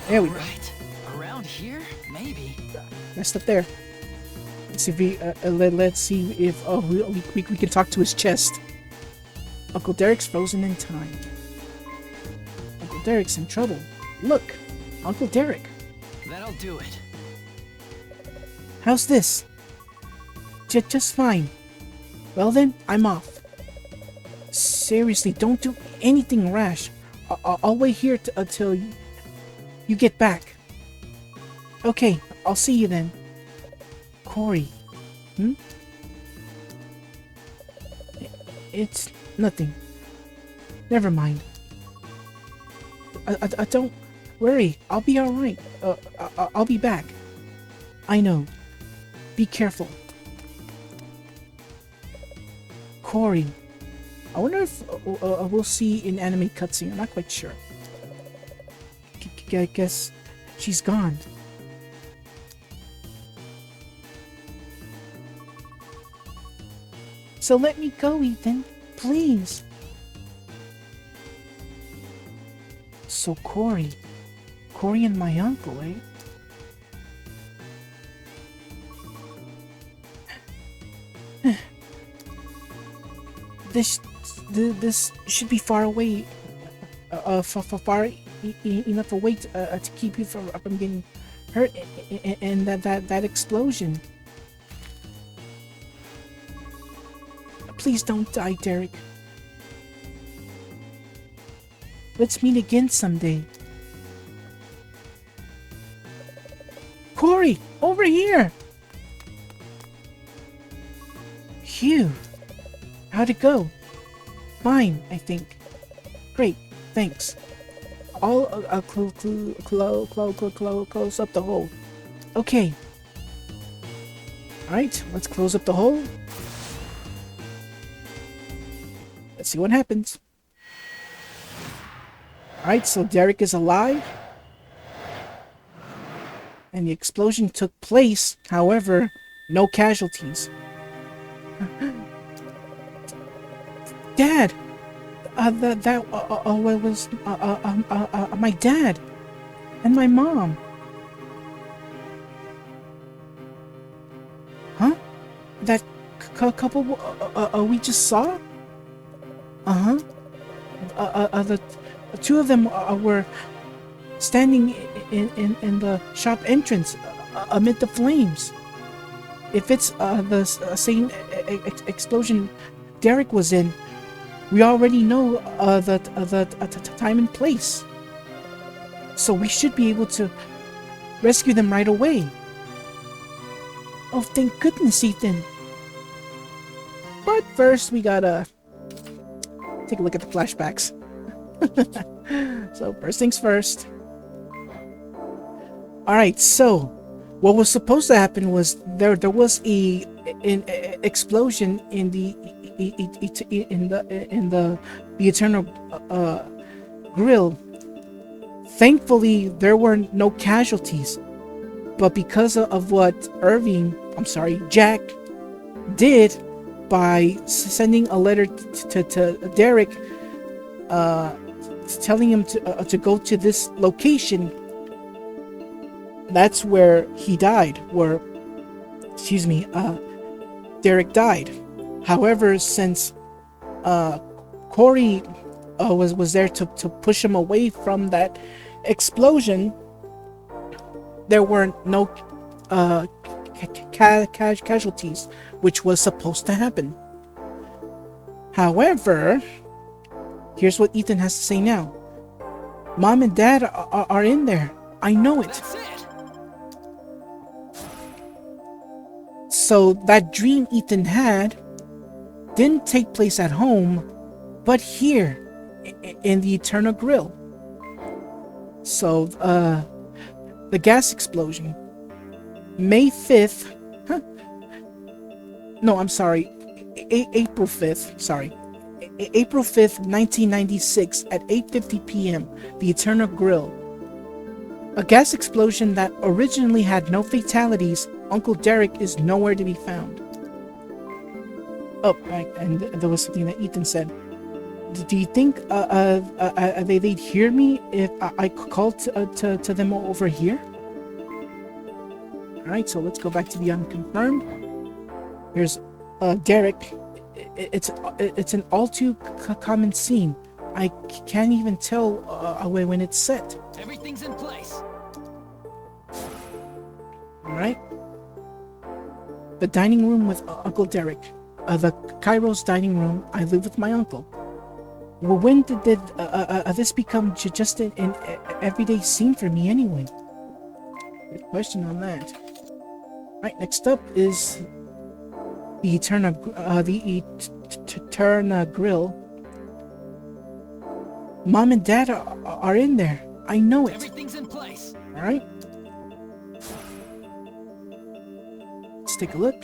There we go. Right. Around here, maybe. Messed up there. Let's see if we let's see if we can talk to his chest. Uncle Derek's frozen in time. Uncle Derek's in trouble. Look, Uncle Derek. That'll do it. How's this? Just fine. Well then, I'm off. Seriously, don't do anything rash. I'll wait here until you get back. Okay, I'll see you then. Kori. It's nothing. Never mind. I don't worry. I'll be alright. I'll be back. I know. Be careful. Kori. I wonder if we'll see an anime cutscene. I'm not quite sure. I guess she's gone. So let me go, Ethan. Please. So Kori and my uncle, eh? This should be far away, far enough away to keep you from getting hurt in that explosion. Please don't die, Derek. Let's meet again someday. Kori, over here! Phew. How'd it go? Fine, I think. Great, thanks. I'll close up the hole. Okay. Alright, let's close up the hole. Let's see what happens. Alright, so Derek is alive. And the explosion took place, however, no casualties. Dad! That was my dad and my mom. Huh? That couple we just saw? Uh-huh. The two of them were standing in the shop entrance amid the flames. If it's the same explosion Derek was in, We already know the time and place. So we should be able to rescue them right away. Oh, thank goodness, Ethan. But first, we gotta take a look at the flashbacks. So, first things first. Alright, so what was supposed to happen was there was an explosion in the eternal grill. Thankfully, there were no casualties, but because of what Jack did by sending a letter to Derek, telling him to go to this location, that's where he died. Derek died. However, since Kori was there to push him away from that explosion, there were no casualties, which was supposed to happen. However, here's what Ethan has to say now. Mom and Dad are in there. I know it. That's it. So that dream Ethan had didn't take place at home, but here in the Eternal Grill. So the gas explosion, May 5th. No, I'm sorry. April 5th. Sorry. April 5th, 1996 at 8:50 p.m. The Eternal Grill. A gas explosion that originally had no fatalities. Uncle Derek is nowhere to be found. Oh, right, and there was something that Ethan said. Do you think they'd hear me if I called to them over here? Alright, so let's go back to the unconfirmed. Here's Derek. It's an all too common scene. I can't even tell when it's set. Everything's in place. Alright. The dining room with Uncle Derek. The Cairo's dining room. I live with my uncle. Well, when did this become just an everyday scene for me anyway? Good question on that. Right, next up is the Eternal Grill. Mom and Dad are in there. I know it. Everything's in place. All right. Let's take a look.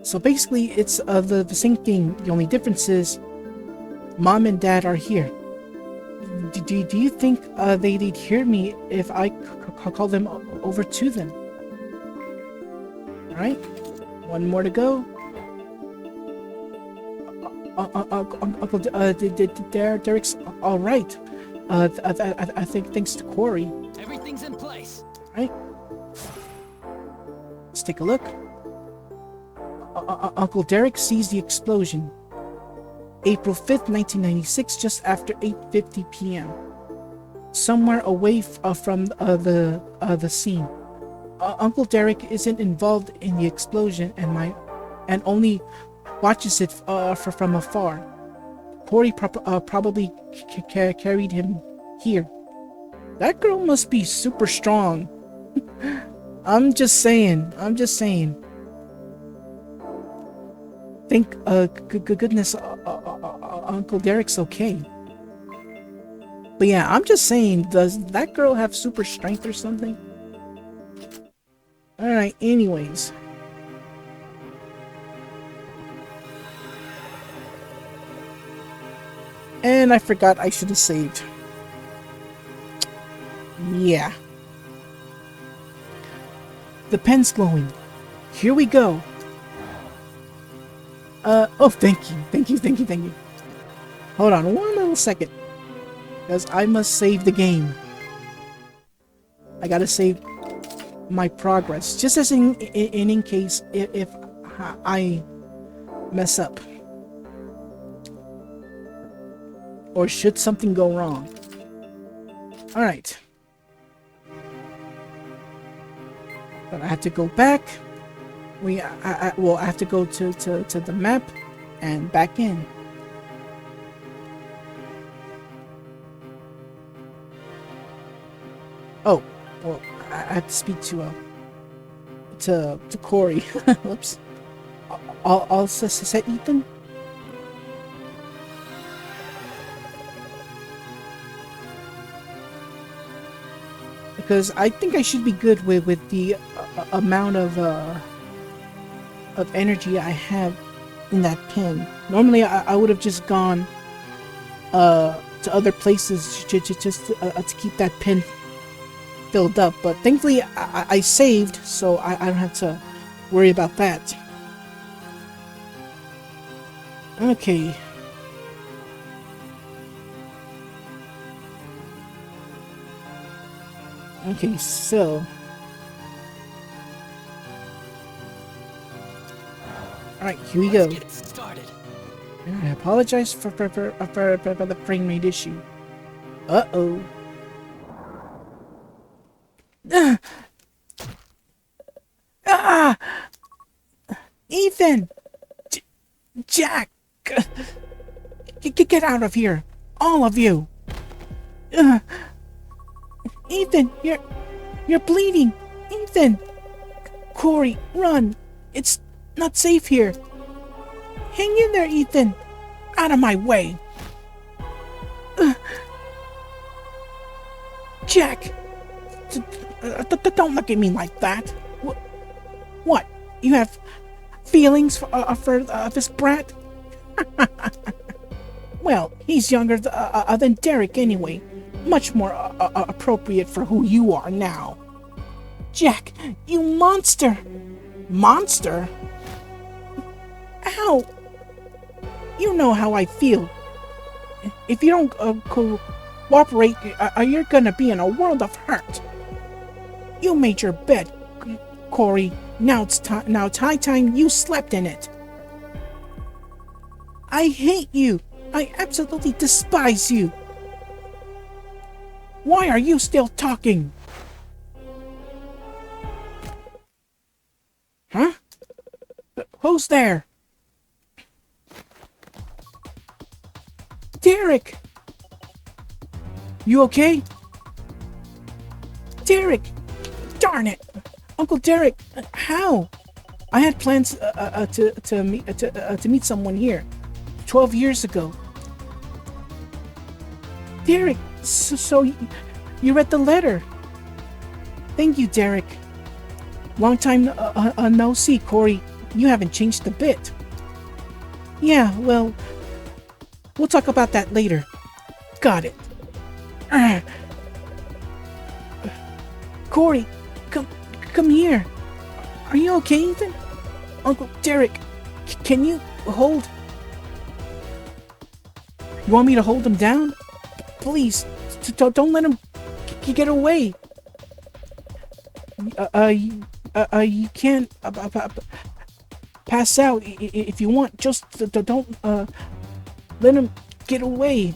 So basically, it's the same thing. The only difference is Mom and Dad are here. Do you think they'd hear me if I call them over to them? All right. One more to go. Uncle Derek's all right. I think thanks to Kori. Everything's in place. Right. Let's take a look. Uncle Derek sees the explosion. April 5th, 1996, just after 8:50 p.m. Somewhere away from the scene. Uncle Derek isn't involved in the explosion and only watches it from afar. Kori probably carried him here. That girl must be super strong. I'm just saying. Thank goodness Uncle Derek's okay. But yeah, I'm just saying, does that girl have super strength or something? Alright, anyways. And I forgot I should have saved. Yeah. The pen's glowing. Here we go. Oh, thank you. Hold on one little second. Because I must save the game. I gotta save my progress. Just as in case if I mess up. Or should something go wrong. Alright. But I have to go back. Well, I have to go to the map and back in. Oh, well, I have to speak to Kori. Whoops. All set, Ethan? Because I think I should be good with the amount of energy I have in that pin. Normally, I would have just gone to other places just to keep that pin filled up. But thankfully, I saved, so I don't have to worry about that. Okay. Okay, so alright, here we go. Let's get started. I apologize for the frame rate issue. Uh-oh. Ah! Ethan! Jack! Get out of here! All of you! Ethan, you're bleeding! Ethan! Kori, run! It's not safe here! Hang in there, Ethan! Out of my way! Jack! Don't look at me like that! What? You have feelings for this brat? Well, he's younger than Derek anyway. Much more appropriate for who you are now. Jack, you monster! Monster? Ow! You know how I feel. If you don't cooperate, you're gonna be in a world of hurt. You made your bed, Kori. Now it's high time you slept in it. I hate you. I absolutely despise you. Why are you still talking? Huh? Who's there? Derek! You okay? Derek! Darn it! Uncle Derek, how? I had plans to meet someone here 12 years ago. Derek, so you read the letter. Thank you, Derek. Long time no see, Kori. You haven't changed a bit. Yeah, well, we'll talk about that later. Got it. Kori, come here. Are you okay, Ethan? Uncle Derek, can you hold? You want me to hold him down? Please, don't let him get away. You can't pass out if you want. Just don't let him get away.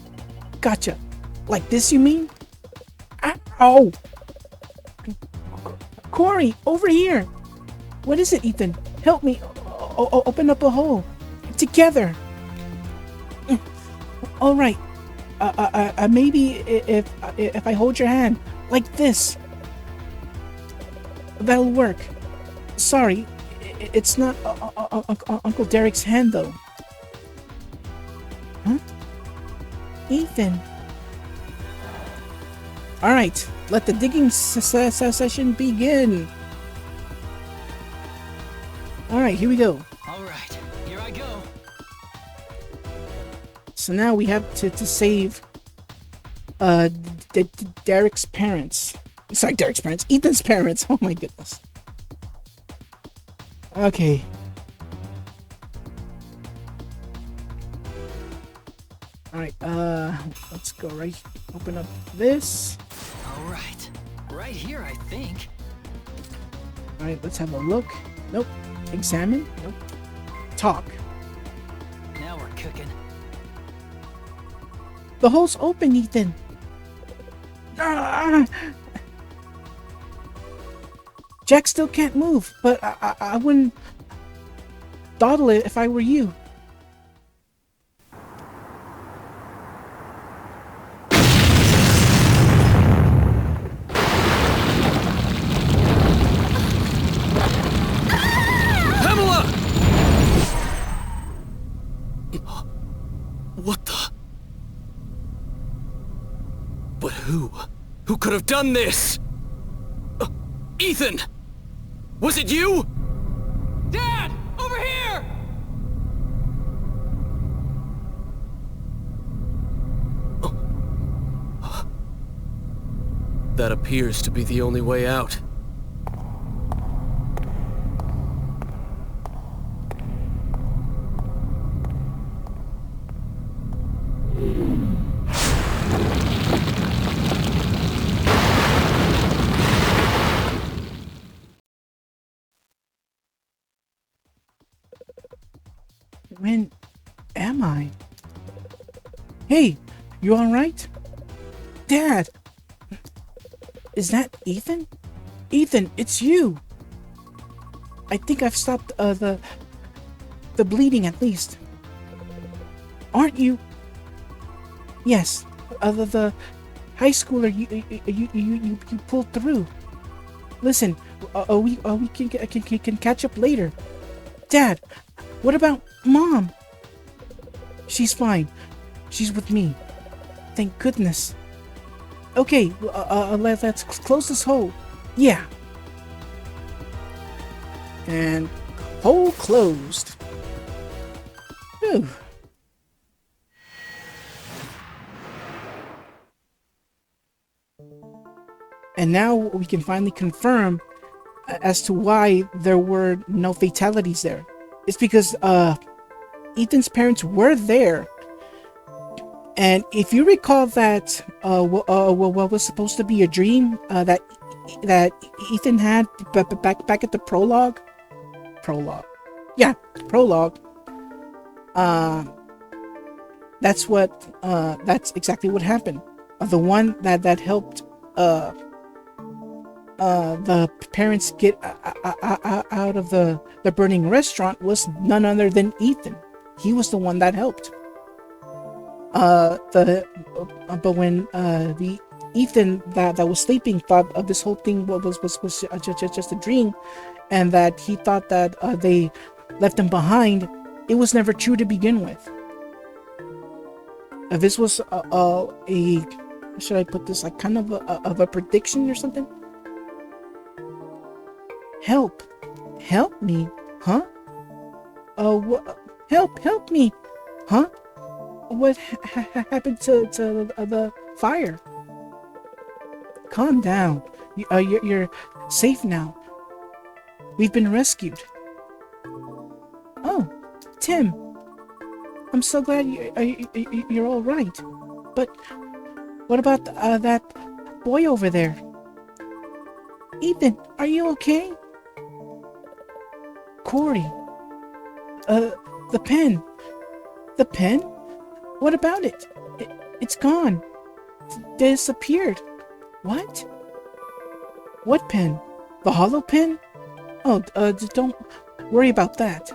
Gotcha. Like this, you mean? Ow! Kori, over here. What is it, Ethan? Help me. Open up a hole. Together. All right. Maybe if I hold your hand like this, that'll work. Sorry, it's not Uncle Derek's hand though. Huh? Ethan. All right, let the digging session begin. All right, here we go. All right, here I go. So now we have to save Derek's parents. Sorry, Derek's parents. Ethan's parents. Oh my goodness. Okay. Alright, let's go right. Open up this. All right, right here, I think. Alright, let's have a look. Nope. Examine. Nope. Talk. Now we're cooking. The hole's open, Ethan. Ah! Jack still can't move, but I wouldn't dawdle it if I were you. Pamela! What the? But who? Who could have done this? Ethan! Was it you? Dad! Over here! That appears to be the only way out. When am I? Hey, you alright? Dad! Is that Ethan? Ethan, it's you! I think I've stopped the bleeding at least. Aren't you? Yes, the high schooler you pulled through. Listen, we can catch up later. Dad, what about Mom? She's fine. She's with me. Thank goodness. Okay, let's close this hole. Yeah. And hole closed. Whew. And now we can finally confirm as to why there were no fatalities there. It's because Ethan's parents were there. And if you recall that what was supposed to be a dream that Ethan had back at the prologue, that's exactly what happened. The one that helped the parents get out of the burning restaurant was none other than Ethan. He was the one that helped. But when the Ethan that was sleeping thought of this whole thing was just a dream, and that he thought that they left him behind, it was never true to begin with. This was a should I put this like kind of a prediction or something? Help me, huh? Help me, huh? What happened to the fire? Calm down. You're safe now. We've been rescued. Oh, Tim. I'm so glad you're all right. But what about that boy over there? Ethan, are you okay? Kori. The pen. The pen? What about it? It's gone. Disappeared. What? What pen? The hollow pen? Oh, don't worry about that.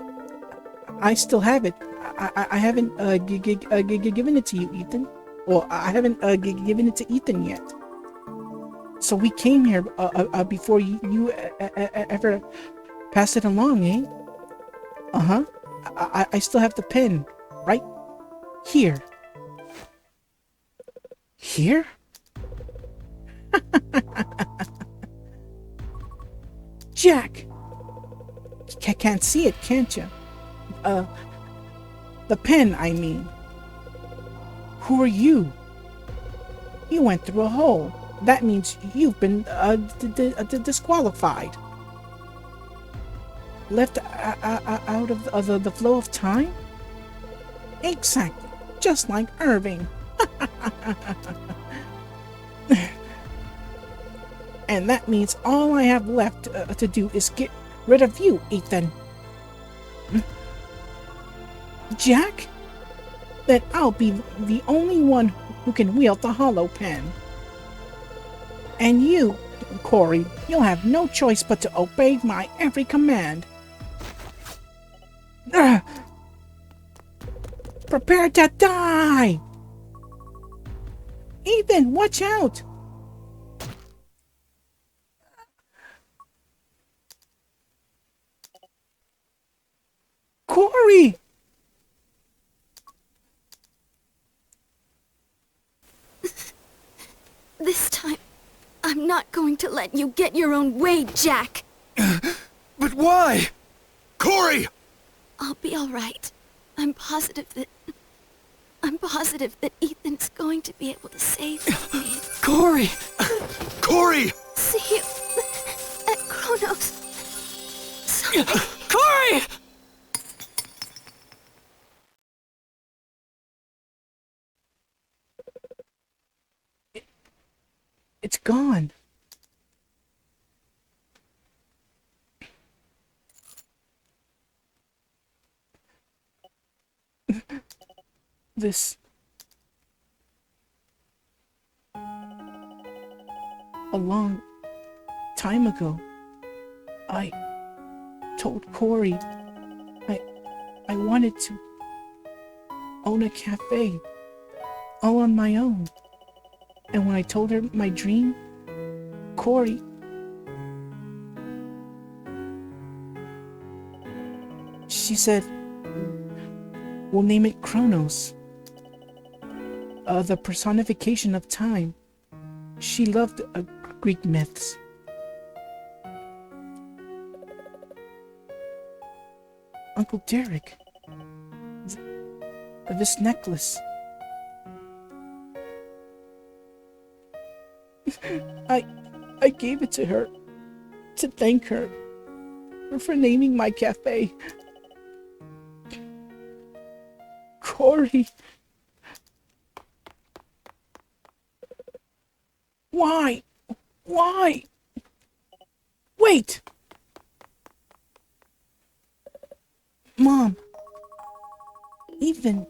I still have it. I haven't given it to you, Ethan. Well, I haven't given it to Ethan yet. So we came here before you ever passed it along, eh? Uh-huh. I still have the pen, right here. Here? Jack! Can't see it, can't you? The pen, I mean. Who are you? You went through a hole. That means you've been disqualified. Left out of the flow of time? Exactly. Just like Irving. And that means all I have left to do is get rid of you, Ethan. Jack? Then I'll be the only one who can wield the hollow pen. And you Kori, you'll have no choice but to obey my every command. Ugh. Prepare to die! Ethan, watch out! Kori! This time, I'm not going to let you get your own way, Jack. But why? Kori! I'll be all right. I'm positive that Ethan's going to be able to save me. Kori! Kori! See you at Kronos. Someday. Kori! It's gone. This... A long time ago, I told Kori I wanted to own a cafe all on my own. And when I told her my dream, Kori, she said, we'll name it Kronos, the personification of time. She loved Greek myths. Uncle Derek, this necklace. I gave it to her to thank her for naming my cafe. Kori. Why? Why? Wait! Mom. Ethan,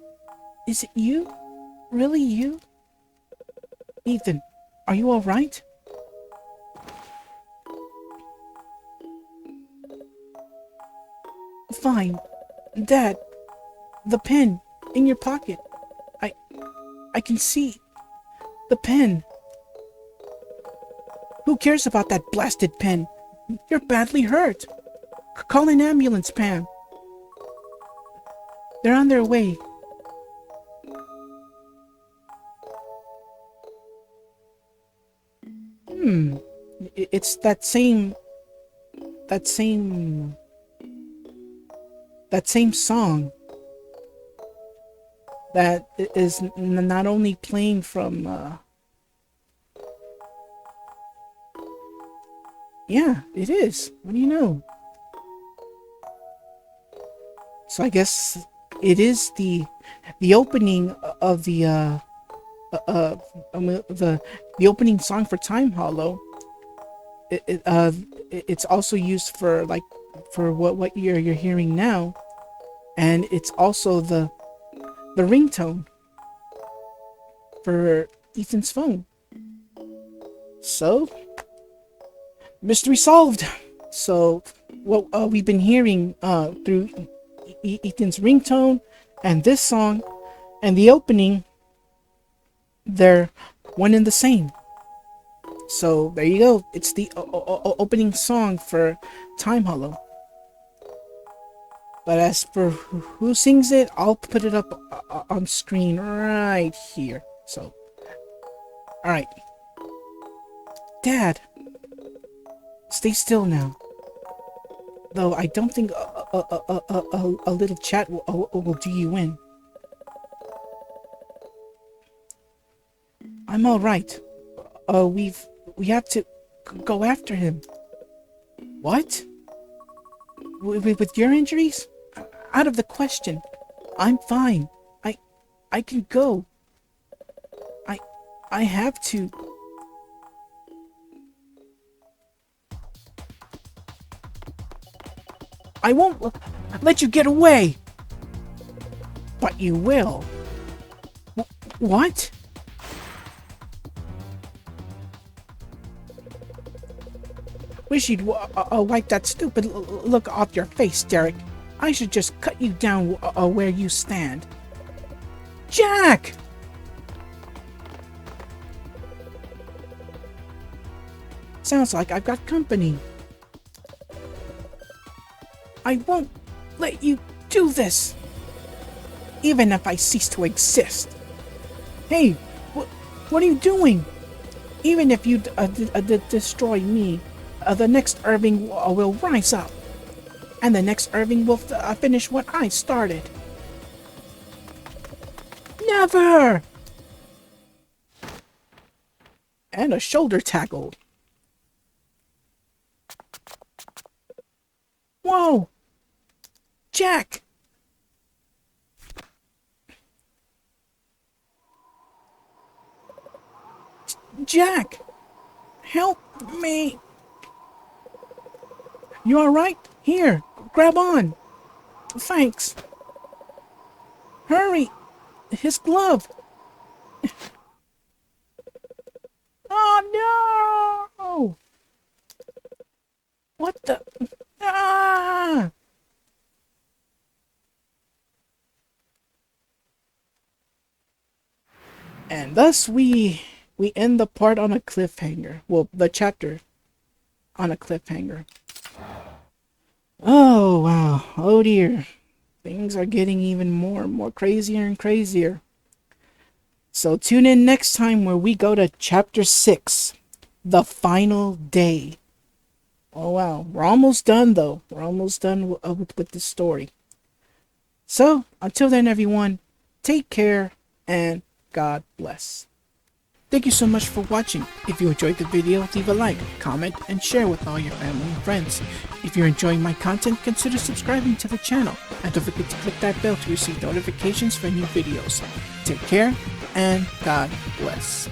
is it you? Really you? Ethan, are you all right? Fine. Dad, the pen in your pocket. I can see the pen. Who cares about that blasted pen? You're badly hurt. Call an ambulance, Pam. They're on their way. It's that same song that is not only playing from yeah, it is. What do you know? So I guess it is the opening of the opening song for Time Hollow. It's also used for what you're hearing now, and it's also the ringtone for Ethan's phone. So, mystery solved. So what we've been hearing through Ethan's ringtone and this song and the opening, they're one and the same. So there you go. It's the opening song for Time Hollow. But as for who sings it, I'll put it up on screen right here. So, alright. Dad, stay still now. Though I don't think a little chat will do you in. I'm alright. We have to go after him. What? With your injuries? Out of the question. I'm fine. I can go. I have to. I won't let you get away. But you will. What? Wish you'd wipe that stupid look off your face, Derek. I should just cut you down where you stand. Jack! Sounds like I've got company. I won't let you do this, even if I cease to exist. Hey, what are you doing? Even if you destroy me, the next Irving will rise up, and the next Irving will finish what I started. Never! And a shoulder tackle. Whoa! Jack! Jack! Help me! You alright? Here, grab on! Thanks! Hurry! His glove! Oh no! What the? Ah! And thus we end the part on a cliffhanger. Well, the chapter on a cliffhanger. Oh wow. Oh dear. Things are getting even more and more crazier and crazier. So tune in next time where we go to chapter 6, the final day. Oh wow, we're almost done though. We're almost done with this story. So until then, everyone, take care and God bless. Thank you so much for watching. If you enjoyed the video, leave a like, comment, and share with all your family and friends. If you're enjoying my content, consider subscribing to the channel. And don't forget to click that bell to receive notifications for new videos. Take care, and God bless.